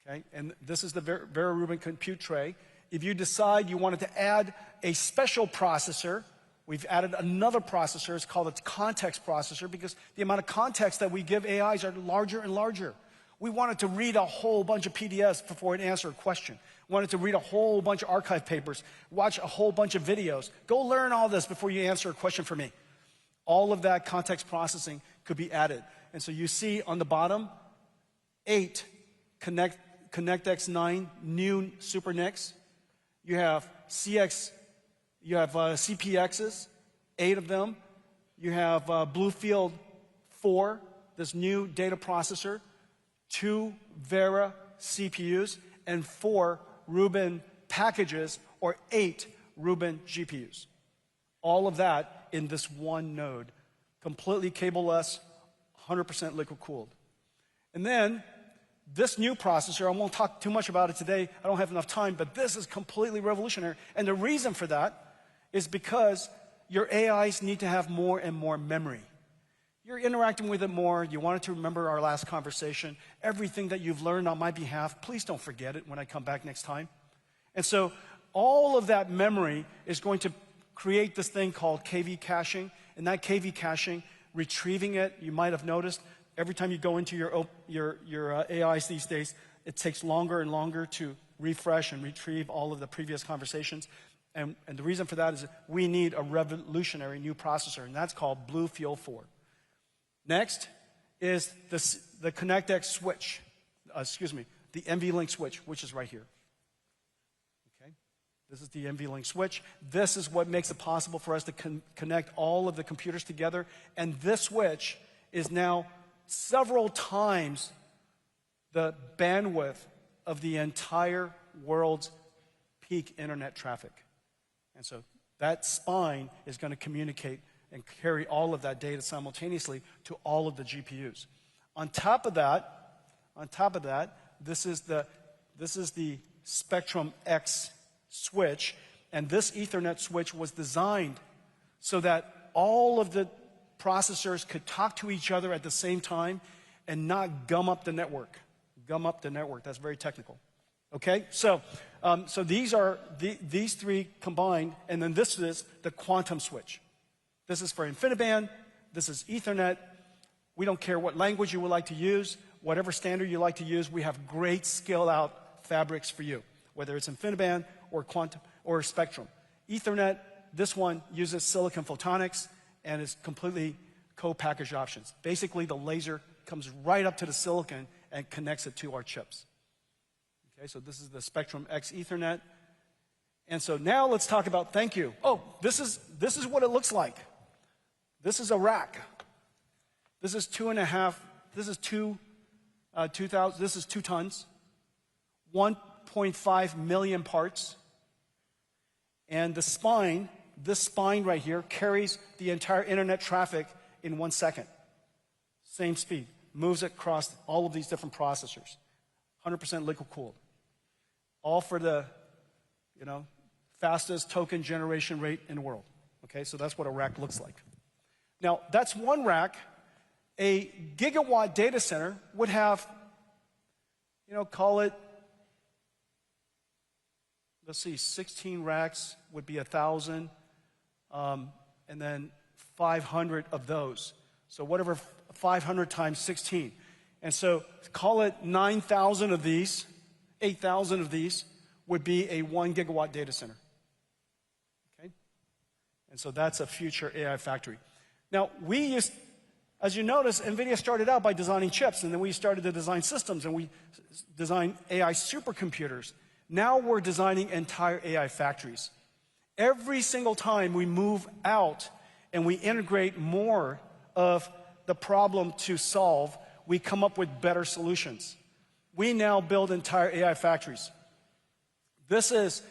Okay, and this is the Vera Rubin compute tray. If you decide you wanted to add a special processor, we've added another processor. It's called a context processor because the amount of context that we give AIs are larger and larger. We wanted to read a whole bunch of PDFs before it answered a question. We wanted to read a whole bunch of archive papers, watch a whole bunch of videos. Go learn all this before you answer a question for me. All of that context processing could be added. And so you see on the bottom, 8 ConnectX-9 new Super NICs. You have CPXs, 8 of them. You have Bluefield 4, this new data processor, 2 Vera CPUs, and 4 Rubin packages, or 8 Rubin GPUs. All of that in this one node, completely cableless, 100% liquid cooled. And then this new processor, I won't talk too much about it today, I don't have enough time, but this is completely revolutionary. And the reason for that is because your AIs need to have more and more memory. You're interacting with it more, you want it to remember our last conversation, everything that you've learned on my behalf, please don't forget it when I come back next time. And so all of that memory is going to create this thing called KV caching, and that KV caching, retrieving it, you might have noticed, every time you go into your AIs these days, it takes longer and longer to refresh and retrieve all of the previous conversations. And the reason for that is that we need a revolutionary new processor, and that's called Bluefield 4. Next is the ConnectX switch, the NVLink switch, which is right here. Okay, this is the NVLink switch. This is what makes it possible for us to connect all of the computers together, and this switch is now several times the bandwidth of the entire world's peak internet traffic. And so that spine is going to communicate and carry all of that data simultaneously to all of the GPUs. On top of that, this is the Spectrum X switch, and this Ethernet switch was designed so that all of the processors could talk to each other at the same time and not gum up the network. Gum up the network, that's very technical. Okay, so these are these three combined, and then this is the quantum switch. This is for InfiniBand, this is Ethernet. We don't care what language you would like to use, whatever standard you like to use, we have great scale-out fabrics for you, whether it's InfiniBand or quantum or Spectrum. Ethernet, this one uses silicon photonics and is completely co-packaged options. Basically, the laser comes right up to the silicon and connects it to our chips. Okay, so this is the Spectrum X Ethernet. And so now let's talk about, thank you. Oh, this is what it looks like. This is a rack. This is 2.5, this is 2 tons, 1.5 1.5 million parts. And the spine, this spine right here, carries the entire internet traffic in 1 second. Same speed. Moves it across all of these different processors. 100% liquid cooled. All for the, fastest token generation rate in the world. Okay, so that's what a rack looks like. Now, that's one rack. A gigawatt data center would have, call it, let's see, 16 racks would be 1,000, and then 500 of those. So whatever 500 times 16. And so call it 9,000 of these, 8,000 of these would be a 1 gigawatt data center. Okay? And so that's a future AI factory. Now, as you notice, NVIDIA started out by designing chips, and then we started to design systems, and we designed AI supercomputers. Now we're designing entire AI factories. Every single time we move out and we integrate more of the problem to solve, we come up with better solutions. We now build entire AI factories. This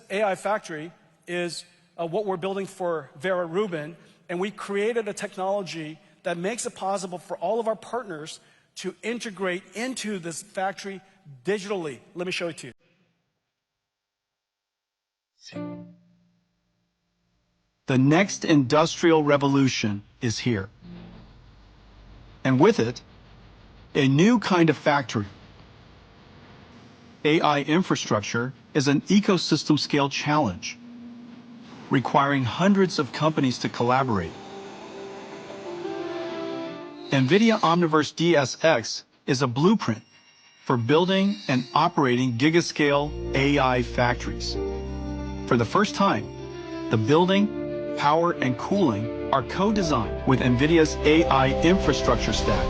AI factory is what we're building for Vera Rubin, and we created a technology that makes it possible for all of our partners to integrate into this factory digitally. Let me show it to you. The next industrial revolution is here. And with it, a new kind of factory. AI infrastructure is an ecosystem-scale challenge, requiring hundreds of companies to collaborate. Nvidia Omniverse DSX is a blueprint for building and operating gigascale AI factories. For the first time, the building, power, and cooling are co-designed with NVIDIA's AI infrastructure stack.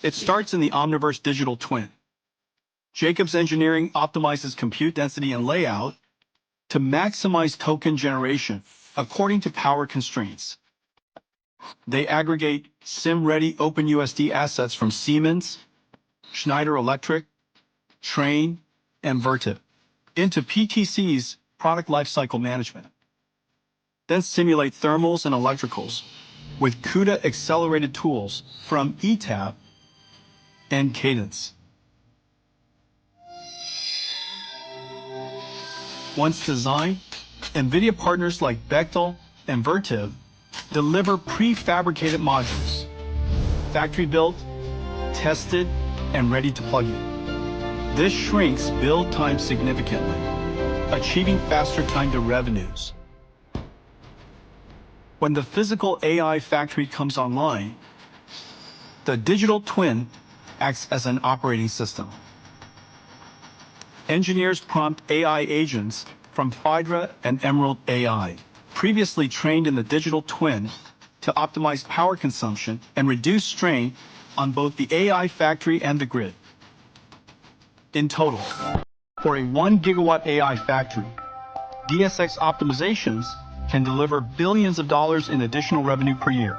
It starts in the Omniverse digital twin. Jacobs Engineering optimizes compute density and layout to maximize token generation according to power constraints. They aggregate SIM-ready OpenUSD assets from Siemens, Schneider Electric, Trane, and Vertiv into PTC's product lifecycle management. Then simulate thermals and electricals with CUDA accelerated tools from ETAP and Cadence. Once designed, NVIDIA partners like Bechtel and Vertiv deliver prefabricated modules, factory-built, tested, and ready to plug in. This shrinks build time significantly, achieving faster time to revenues. When the physical AI factory comes online, the digital twin acts as an operating system. Engineers prompt AI agents from Phaidra and Emerald AI, previously trained in the digital twin, to optimize power consumption and reduce strain on both the AI factory and the grid. In total, for a 1 gigawatt AI factory, DSX optimizations can deliver billions of dollars in additional revenue per year.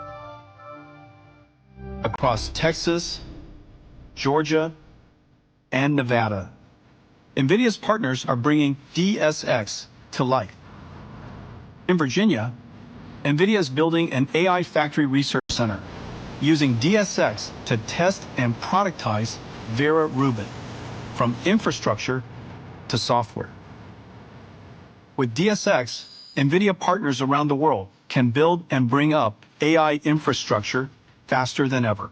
Across Texas, Georgia, and Nevada, NVIDIA's partners are bringing DSX to life. In Virginia, NVIDIA is building an AI factory research center using DSX to test and productize Vera Rubin, from infrastructure to software. With DSX, NVIDIA partners around the world can build and bring up AI infrastructure faster than ever.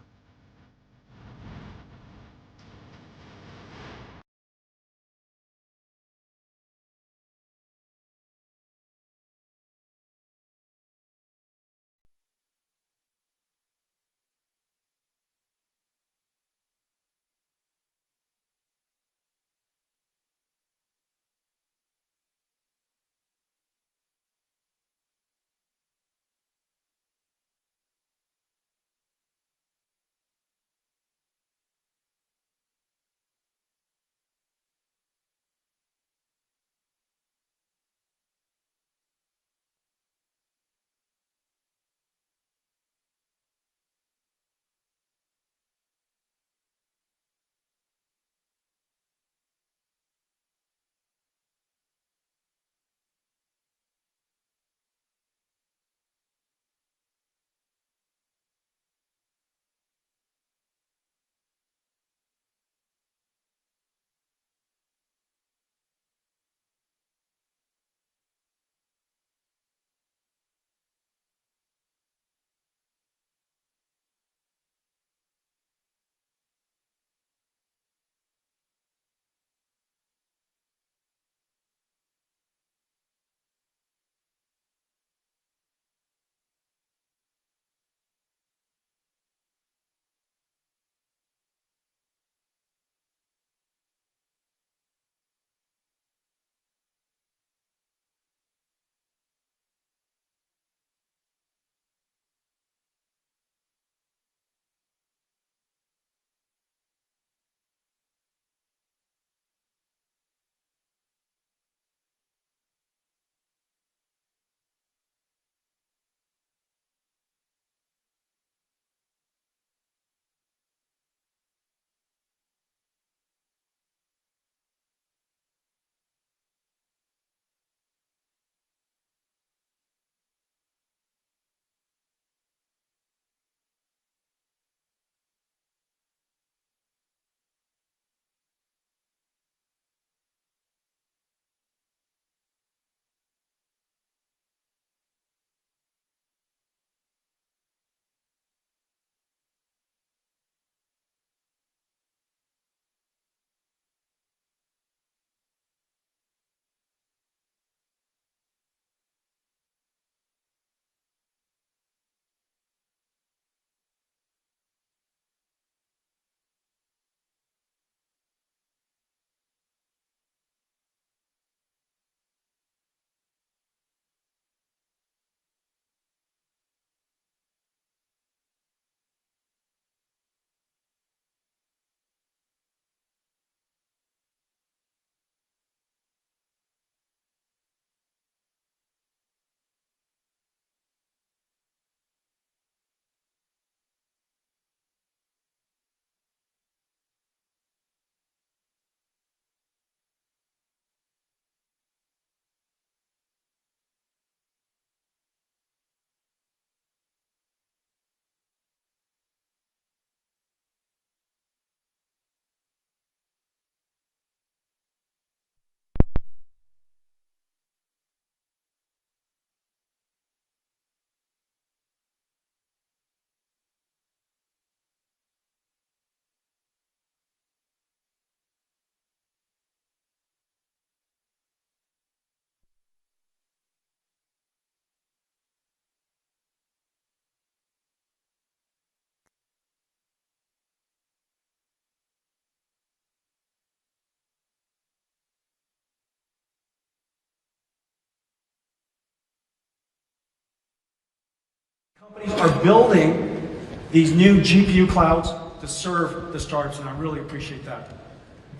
are building these new GPU clouds to serve the startups, and I really appreciate that.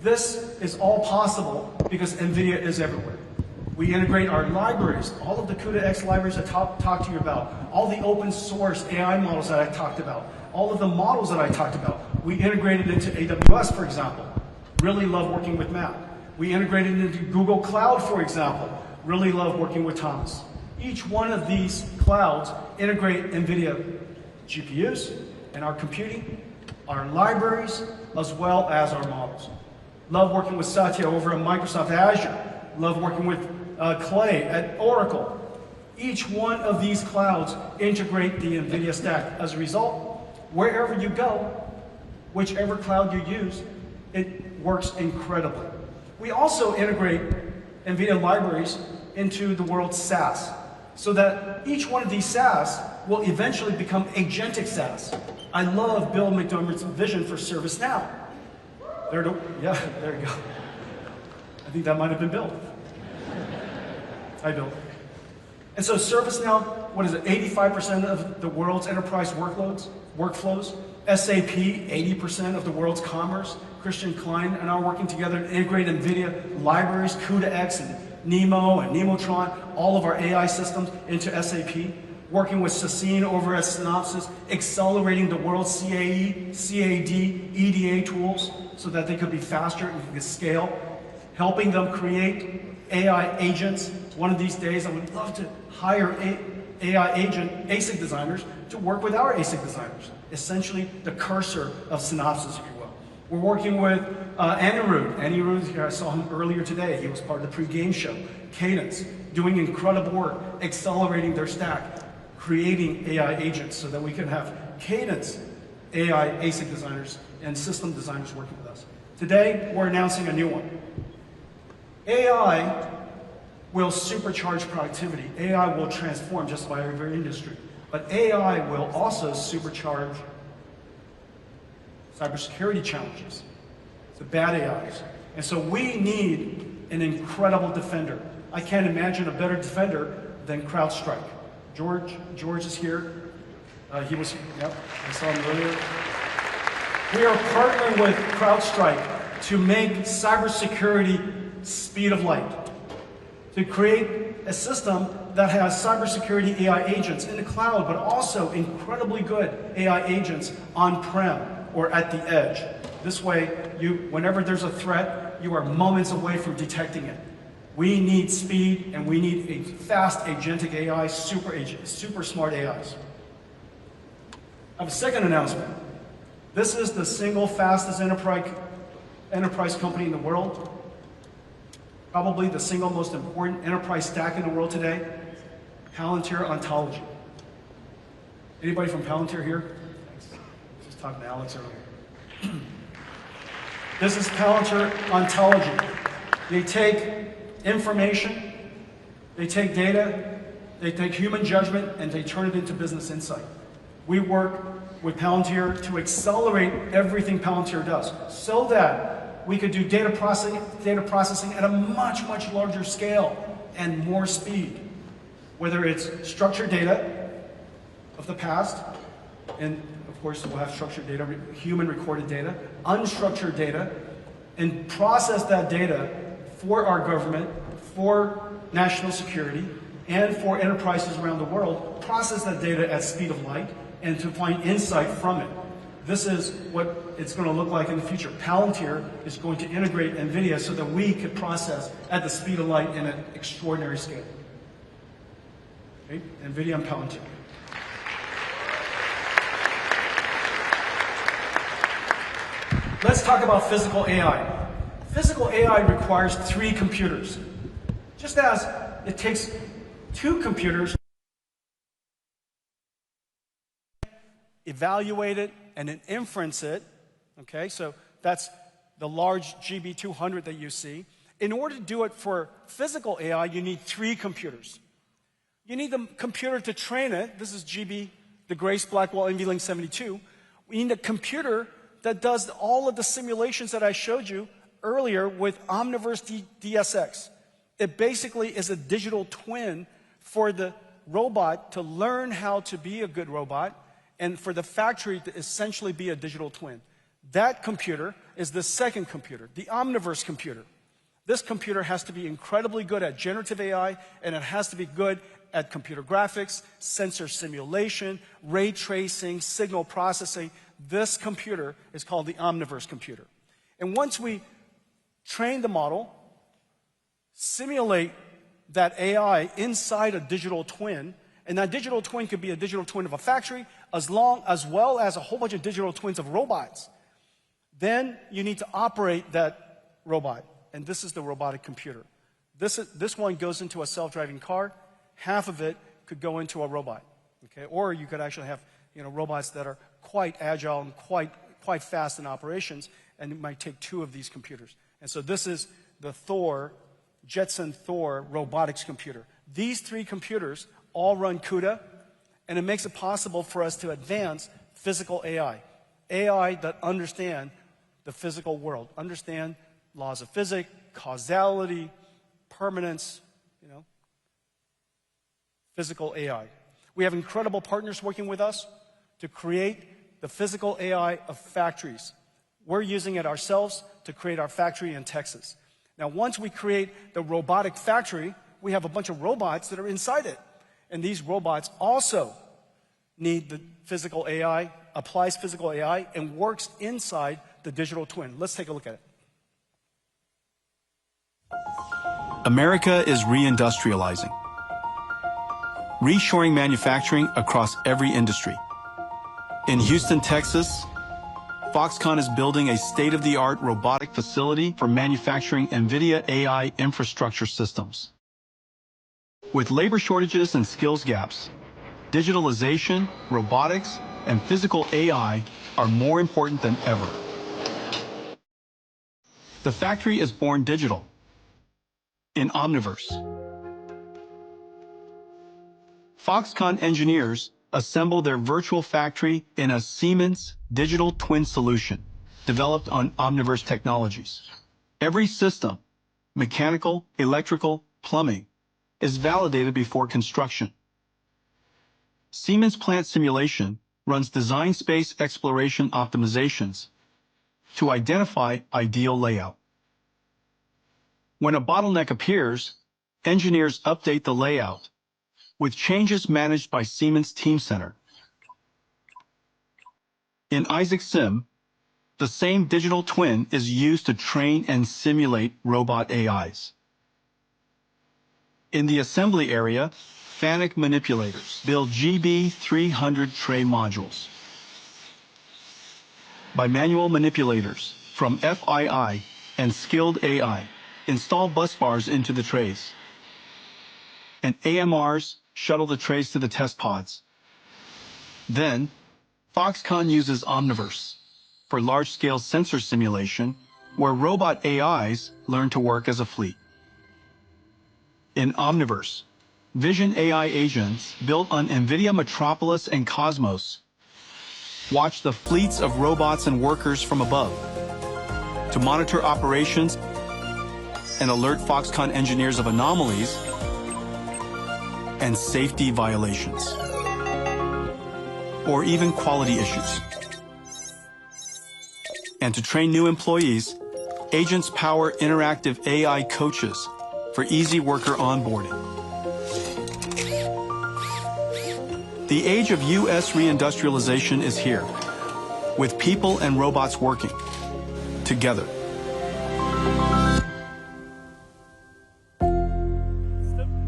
This is all possible because NVIDIA is everywhere. We integrate our libraries, all of the CUDA-X libraries I talked to you about, all the open source AI models that I talked about, all of the models that I talked about. We integrated into AWS, for example. Really love working with Matt. We integrated into Google Cloud, for example. Really love working with Thomas. Each one of these clouds integrate NVIDIA GPUs and our computing, our libraries, as well as our models. Love working with Satya over at Microsoft Azure. Love working with Clay at Oracle. Each one of these clouds integrate the NVIDIA stack. As a result, wherever you go, whichever cloud you use, it works incredibly. We also integrate NVIDIA libraries into the world's SaaS, so that each one of these SaaS will eventually become agentic SaaS. I love Bill McDermott's vision for ServiceNow. There you go. I think that might have been Bill. Hi, Bill. And so ServiceNow, what is it, 85% of the world's enterprise workflows. SAP, 80% of the world's commerce. Christian Klein and I are working together to integrate NVIDIA libraries, CUDA-X and Nemo and Nemotron, all of our AI systems into SAP. Working with Sassine over at Synopsys, accelerating the world's CAE, CAD, EDA tools so that they could be faster and could scale. Helping them create AI agents. One of these days, I would love to hire AI agent ASIC designers to work with our ASIC designers. Essentially, the cursor of Synopsys, if you will. We're working with Anirudh. Anirudh, I saw him earlier today. He was part of the pre-game show. Cadence, doing incredible work, accelerating their stack, creating AI agents so that we can have Cadence AI ASIC designers and system designers working with us. Today, we're announcing a new one. AI will supercharge productivity. AI will transform just about every industry. But AI will also supercharge cybersecurity challenges, the bad AIs. And so we need an incredible defender. I can't imagine a better defender than CrowdStrike. George is here. He was, yep, I saw him earlier. We are partnering with CrowdStrike to make cybersecurity speed of light, to create a system that has cybersecurity AI agents in the cloud, but also incredibly good AI agents on-prem or at the edge. This way, whenever there's a threat, you are moments away from detecting it. We need speed, and we need a fast agentic AI, super smart AIs. I have a second announcement. This is the single fastest enterprise company in the world. Probably the single most important enterprise stack in the world today, Palantir Ontology. Anybody from Palantir here? Thanks. I was just talking to Alex earlier. This is Palantir Ontology. They take information, they take data, they take human judgment, and they turn it into business insight. We work with Palantir to accelerate everything Palantir does so that we could do data processing at a much, much larger scale and more speed. Whether it's structured data of the past, and of course we'll have structured data, human recorded data, unstructured data, and process that data for our government, for national security, and for enterprises around the world, process that data at speed of light, and to find insight from it. This is what it's going to look like in the future. Palantir is going to integrate NVIDIA so that we could process at the speed of light in an extraordinary scale. Okay? NVIDIA and Palantir. Let's talk about physical AI. Physical AI requires 3 computers. Just as it takes 2 computers to evaluate it and then inference it, okay? So that's the large GB200 that you see. In order to do it for physical AI, you need 3 computers. You need the computer to train it. This is GB, the Grace Blackwell unveiling 72. We need a computer that does all of the simulations that I showed you earlier with Omniverse DSX. It basically is a digital twin for the robot to learn how to be a good robot and for the factory to essentially be a digital twin. That computer is the second computer, the Omniverse computer. This computer has to be incredibly good at generative AI, and it has to be good at computer graphics, sensor simulation, ray tracing, signal processing. This computer is called the Omniverse computer. And once we train the model, simulate that AI inside a digital twin, and that digital twin could be a digital twin of a factory as well as a whole bunch of digital twins of robots. Then you need to operate that robot, and this is the robotic computer. This one goes into a self-driving car. Half of it could go into a robot, okay? Or you could actually have, robots that are quite agile and quite fast in operations, and it might take 2 of these computers. And so this is the Jetson Thor robotics computer. These 3 computers all run CUDA, and it makes it possible for us to advance physical AI. AI that understand the physical world, understand laws of physics, causality, permanence, physical AI. We have incredible partners working with us to create the physical AI of factories. We're using it ourselves to create our factory in Texas. Now, once we create the robotic factory, we have a bunch of robots that are inside it. And these robots also need the physical AI, applies physical AI, and works inside the digital twin. Let's take a look at it. America is reindustrializing, reshoring manufacturing across every industry. In Houston, Texas, Foxconn is building a state-of-the-art robotic facility for manufacturing Nvidia AI infrastructure systems. With labor shortages and skills gaps, digitalization, robotics, and physical AI are more important than ever. The factory is born digital in Omniverse. Foxconn engineers assemble their virtual factory in a Siemens digital twin solution developed on Omniverse technologies. Every system, mechanical, electrical, plumbing, is validated before construction. Siemens plant simulation runs design space exploration optimizations to identify ideal layout. When a bottleneck appears, engineers update the layout, with changes managed by Siemens Team Center. In Isaac Sim, the same digital twin is used to train and simulate robot AIs. In the assembly area, FANUC manipulators build GB300 tray modules. Bimanual manipulators from FII and Skilled AI install bus bars into the trays. And AMRs shuttle the trays to the test pods. Then, Foxconn uses Omniverse for large-scale sensor simulation, where robot AIs learn to work as a fleet. In Omniverse, Vision AI agents built on Nvidia Metropolis and Cosmos watch the fleets of robots and workers from above to monitor operations and alert Foxconn engineers of anomalies and safety violations, or even quality issues. And to train new employees, agents power interactive AI coaches for easy worker onboarding. The age of U.S. reindustrialization is here, with people and robots working together.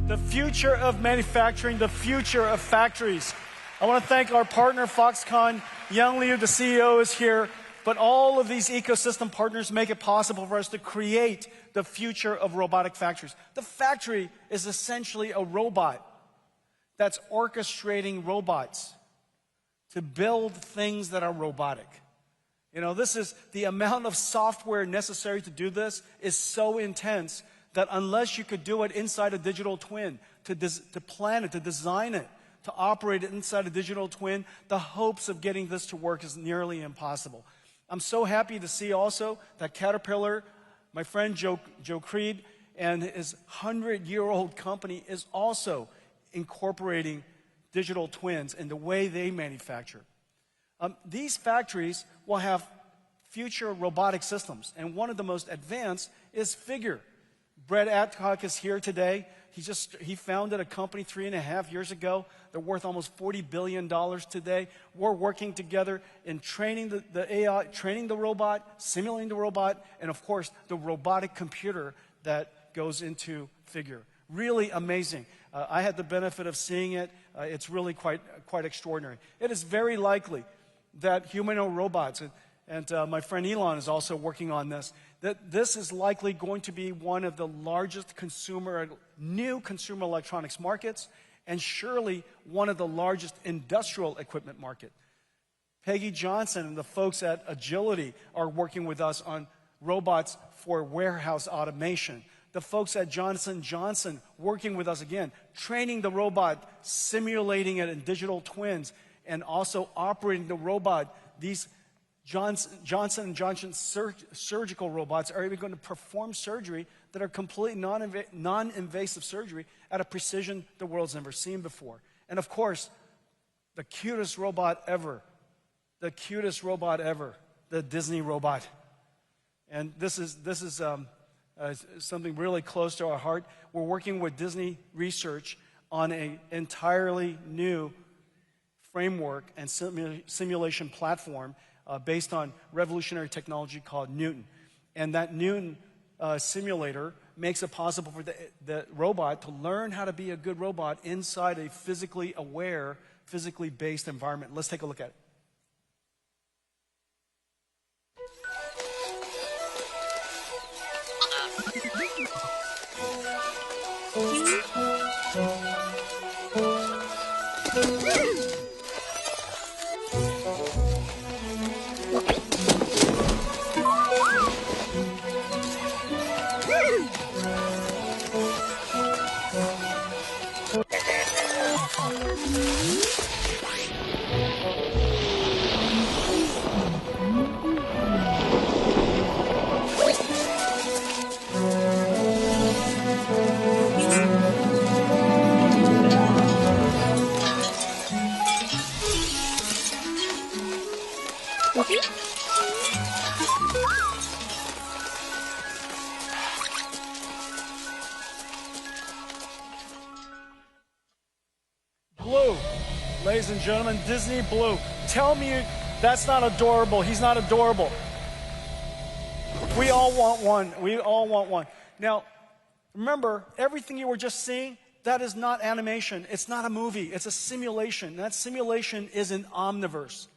The future of manufacturing, the future of factories. I want to thank our partner, Foxconn. Yang Liu, the CEO, is here. But all of these ecosystem partners make it possible for us to create the future of robotic factories. The factory is essentially a robot that's orchestrating robots to build things that are robotic. This is the amount of software necessary to do this is so intense that unless you could do it inside a digital twin, to plan it, to design it, to operate it inside a digital twin, the hopes of getting this to work is nearly impossible. I'm so happy to see also that Caterpillar, my friend Joe Creed, and his 100-year-old company is also incorporating digital twins in the way they manufacture. These factories will have future robotic systems, and one of the most advanced is Figure. Brett Adcock is here today. He founded a company 3.5 years ago. They're worth almost $40 billion today. We're working together in training the AI, training the robot, simulating the robot, and of course, the robotic computer that goes into Figure. Really amazing. I had the benefit of seeing it. It's really quite extraordinary. It is very likely that humanoid robots, and my friend Elon is also working on this, that this is likely going to be one of the largest new consumer electronics markets, and surely one of the largest industrial equipment market. Peggy Johnson and the folks at Agility are working with us on robots for warehouse automation. The folks at Johnson & Johnson working with us again, training the robot, simulating it in digital twins, and also operating the robot. These Johnson & Johnson surgical robots are even going to perform surgery that are completely non-invasive surgery at a precision the world's never seen before. And of course, the cutest robot ever, the Disney robot. And this is something really close to our heart. We're working with Disney Research on an entirely new framework and simulation platform based on revolutionary technology called Newton. And that Newton simulator makes it possible for the robot to learn how to be a good robot inside a physically aware, physically based environment. Let's take a look at it. Blue, ladies and gentlemen, Disney Blue. Tell me that's not adorable. He's not adorable. We all want one. We all want one. Now, remember, everything you were just seeing, that is not animation. It's not a movie. It's a simulation. That simulation is an Omniverse.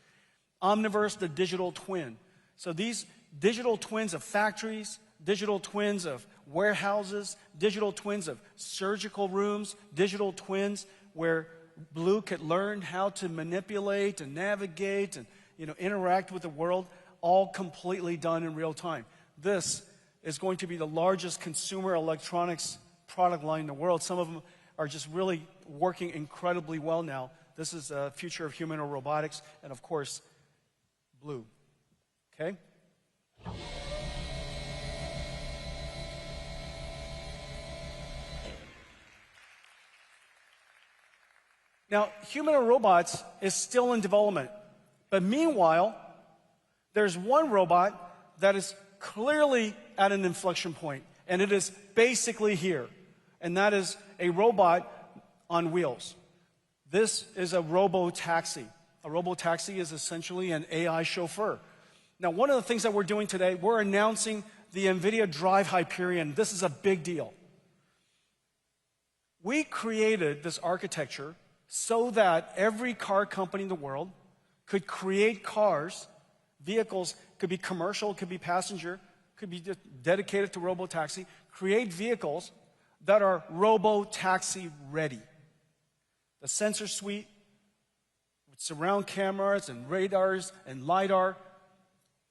Omniverse, the digital twin. So these digital twins of factories, digital twins of warehouses, digital twins of surgical rooms, digital twins where Blue could learn how to manipulate and navigate and interact with the world, all completely done in real time. This is going to be the largest consumer electronics product line in the world. Some of them are just really working incredibly well now. This is the future of humanoid robotics, and of course, Blue. Okay? Now, humanoid robots is still in development. But meanwhile, there's one robot that is clearly at an inflection point, and it is basically here. And that is a robot on wheels. This is a robo-taxi. A robo-taxi is essentially an AI chauffeur. Now, one of the things that we're doing today, we're announcing the Nvidia Drive Hyperion. This is a big deal. We created this architecture so that every car company in the world could create cars, vehicles, could be commercial, could be passenger, could be dedicated to robo-taxi, create vehicles that are robo-taxi ready. The sensor suite with surround cameras and radars and LiDAR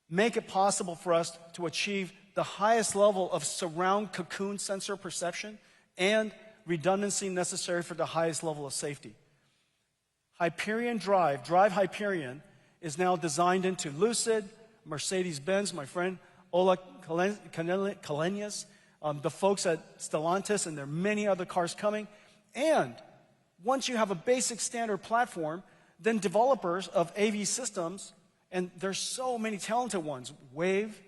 make it possible for us to achieve the highest level of surround cocoon sensor perception and redundancy necessary for the highest level of safety. Hyperion Drive Hyperion, is now designed into Lucid, Mercedes-Benz, my friend Ola Kalenius, the folks at Stellantis, and there are many other cars coming. And Once you have a basic standard platform, then developers of AV systems, and there's so many talented ones, Wave,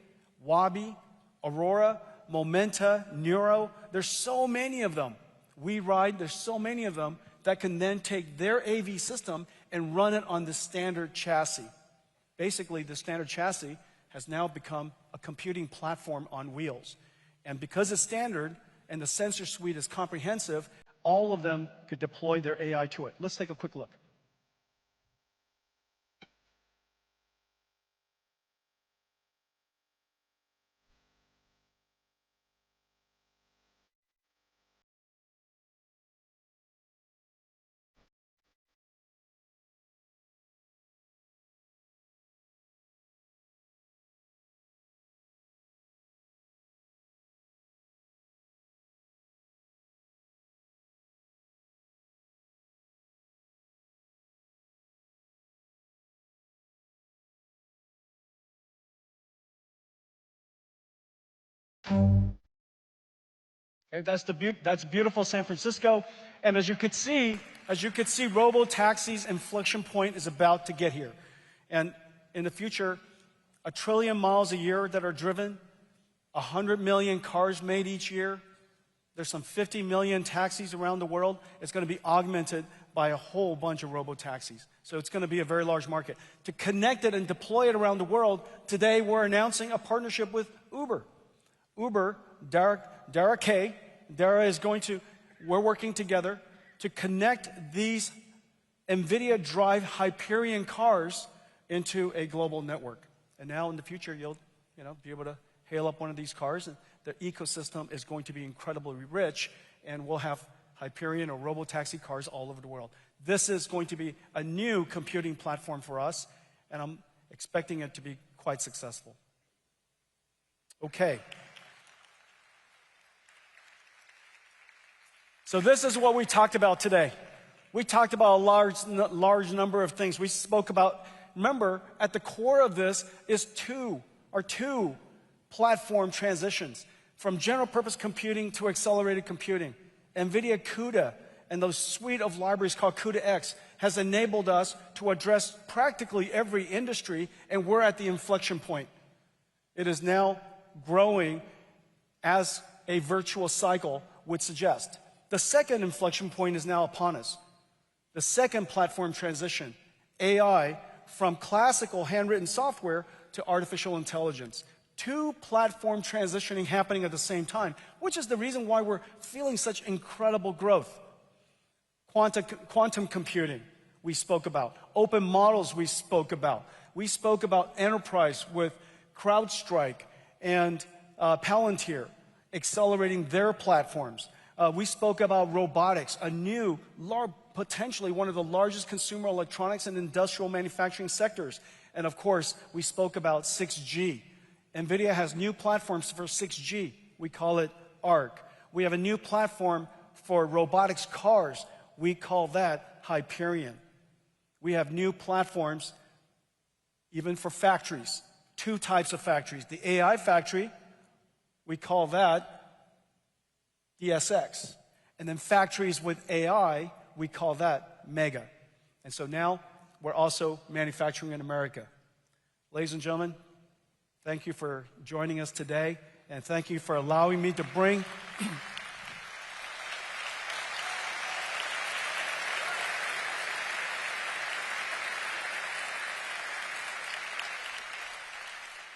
Wabi, Aurora, Momenta, Neuro, there's so many of them. WeRide, there's so many of them that can then take their AV system and run it on the standard chassis. Basically, the standard chassis has now become a computing platform on wheels. And because it's standard and the sensor suite is comprehensive, all of them could deploy their AI to it. Let's take a quick look. Okay, that's beautiful San Francisco. And as you could see, robo-taxi's inflection point is about to get here. And in the future, 1 trillion miles a year that are driven, 100 million cars made each year. There's some 50 million taxis around the world. It's going to be augmented by a whole bunch of robo-taxis. So it's going to be a very large market. To connect it and deploy it around the world, today we're announcing a partnership with Uber. Uber, Dara K. Dara is going to, we're working together to connect these Nvidia Drive Hyperion cars into a global network. And now in the future, you'll be able to hail up one of these cars, and the ecosystem is going to be incredibly rich, and we'll have Hyperion or robo-taxi cars all over the world. This is going to be a new computing platform for us, and I'm expecting it to be quite successful. Okay. So this is what we talked about today. We talked about a large number of things. We spoke about, remember, at the core of this is two platform transitions, from general purpose computing to accelerated computing. Nvidia CUDA and those suite of libraries called CUDA-X has enabled us to address practically every industry, and we're at the inflection point. It is now growing as a virtuous cycle would suggest. The second inflection point is now upon us. The second platform transition, AI, from classical handwritten software to artificial intelligence. Two platform transitioning happening at the same time, which is the reason why we're feeling such incredible growth. Quantum computing, we spoke about. Open models, we spoke about. We spoke about enterprise with CrowdStrike and Palantir accelerating their platforms. We spoke about robotics, a new, potentially one of the largest consumer electronics and industrial manufacturing sectors. And of course, we spoke about 6G. Nvidia has new platforms for 6G. We call it ARC. We have a new platform for robotics cars. We call that Hyperion. We have new platforms even for factories. Two types of factories. The AI factory, we call that DSX. And then factories with AI, we call that Mega. And so now we're also manufacturing in America. Ladies and gentlemen, thank you for joining us today, and thank you for allowing me to bring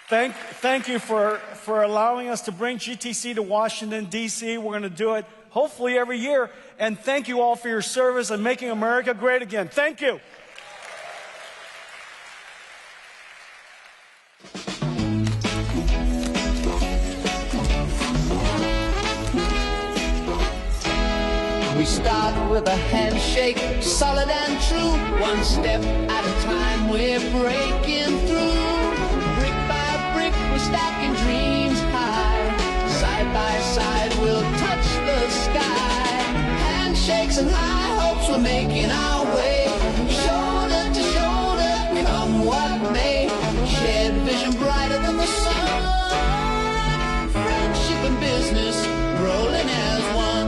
Thank you for allowing us to bring GTC to Washington, D.C. We're going to do it hopefully every year. And thank you all for your service and making America great again. Thank you. We start with a handshake, solid and true. One step at a time, we're breaking through. Brick by brick, we're stacking dreams high. Side by side, we'll touch the sky. Handshakes and high hopes, we're making our way. Shoulder to shoulder, come what may. Shared vision brighter than the sun. Friendship and business, rolling as one.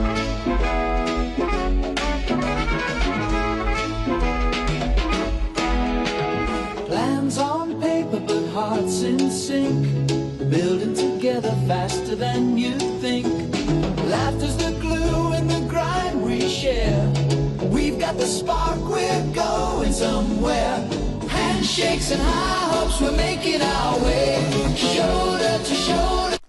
share. We've got the spark, we're going somewhere. Handshakes and high hopes, we're making our way. Shoulder to shoulder.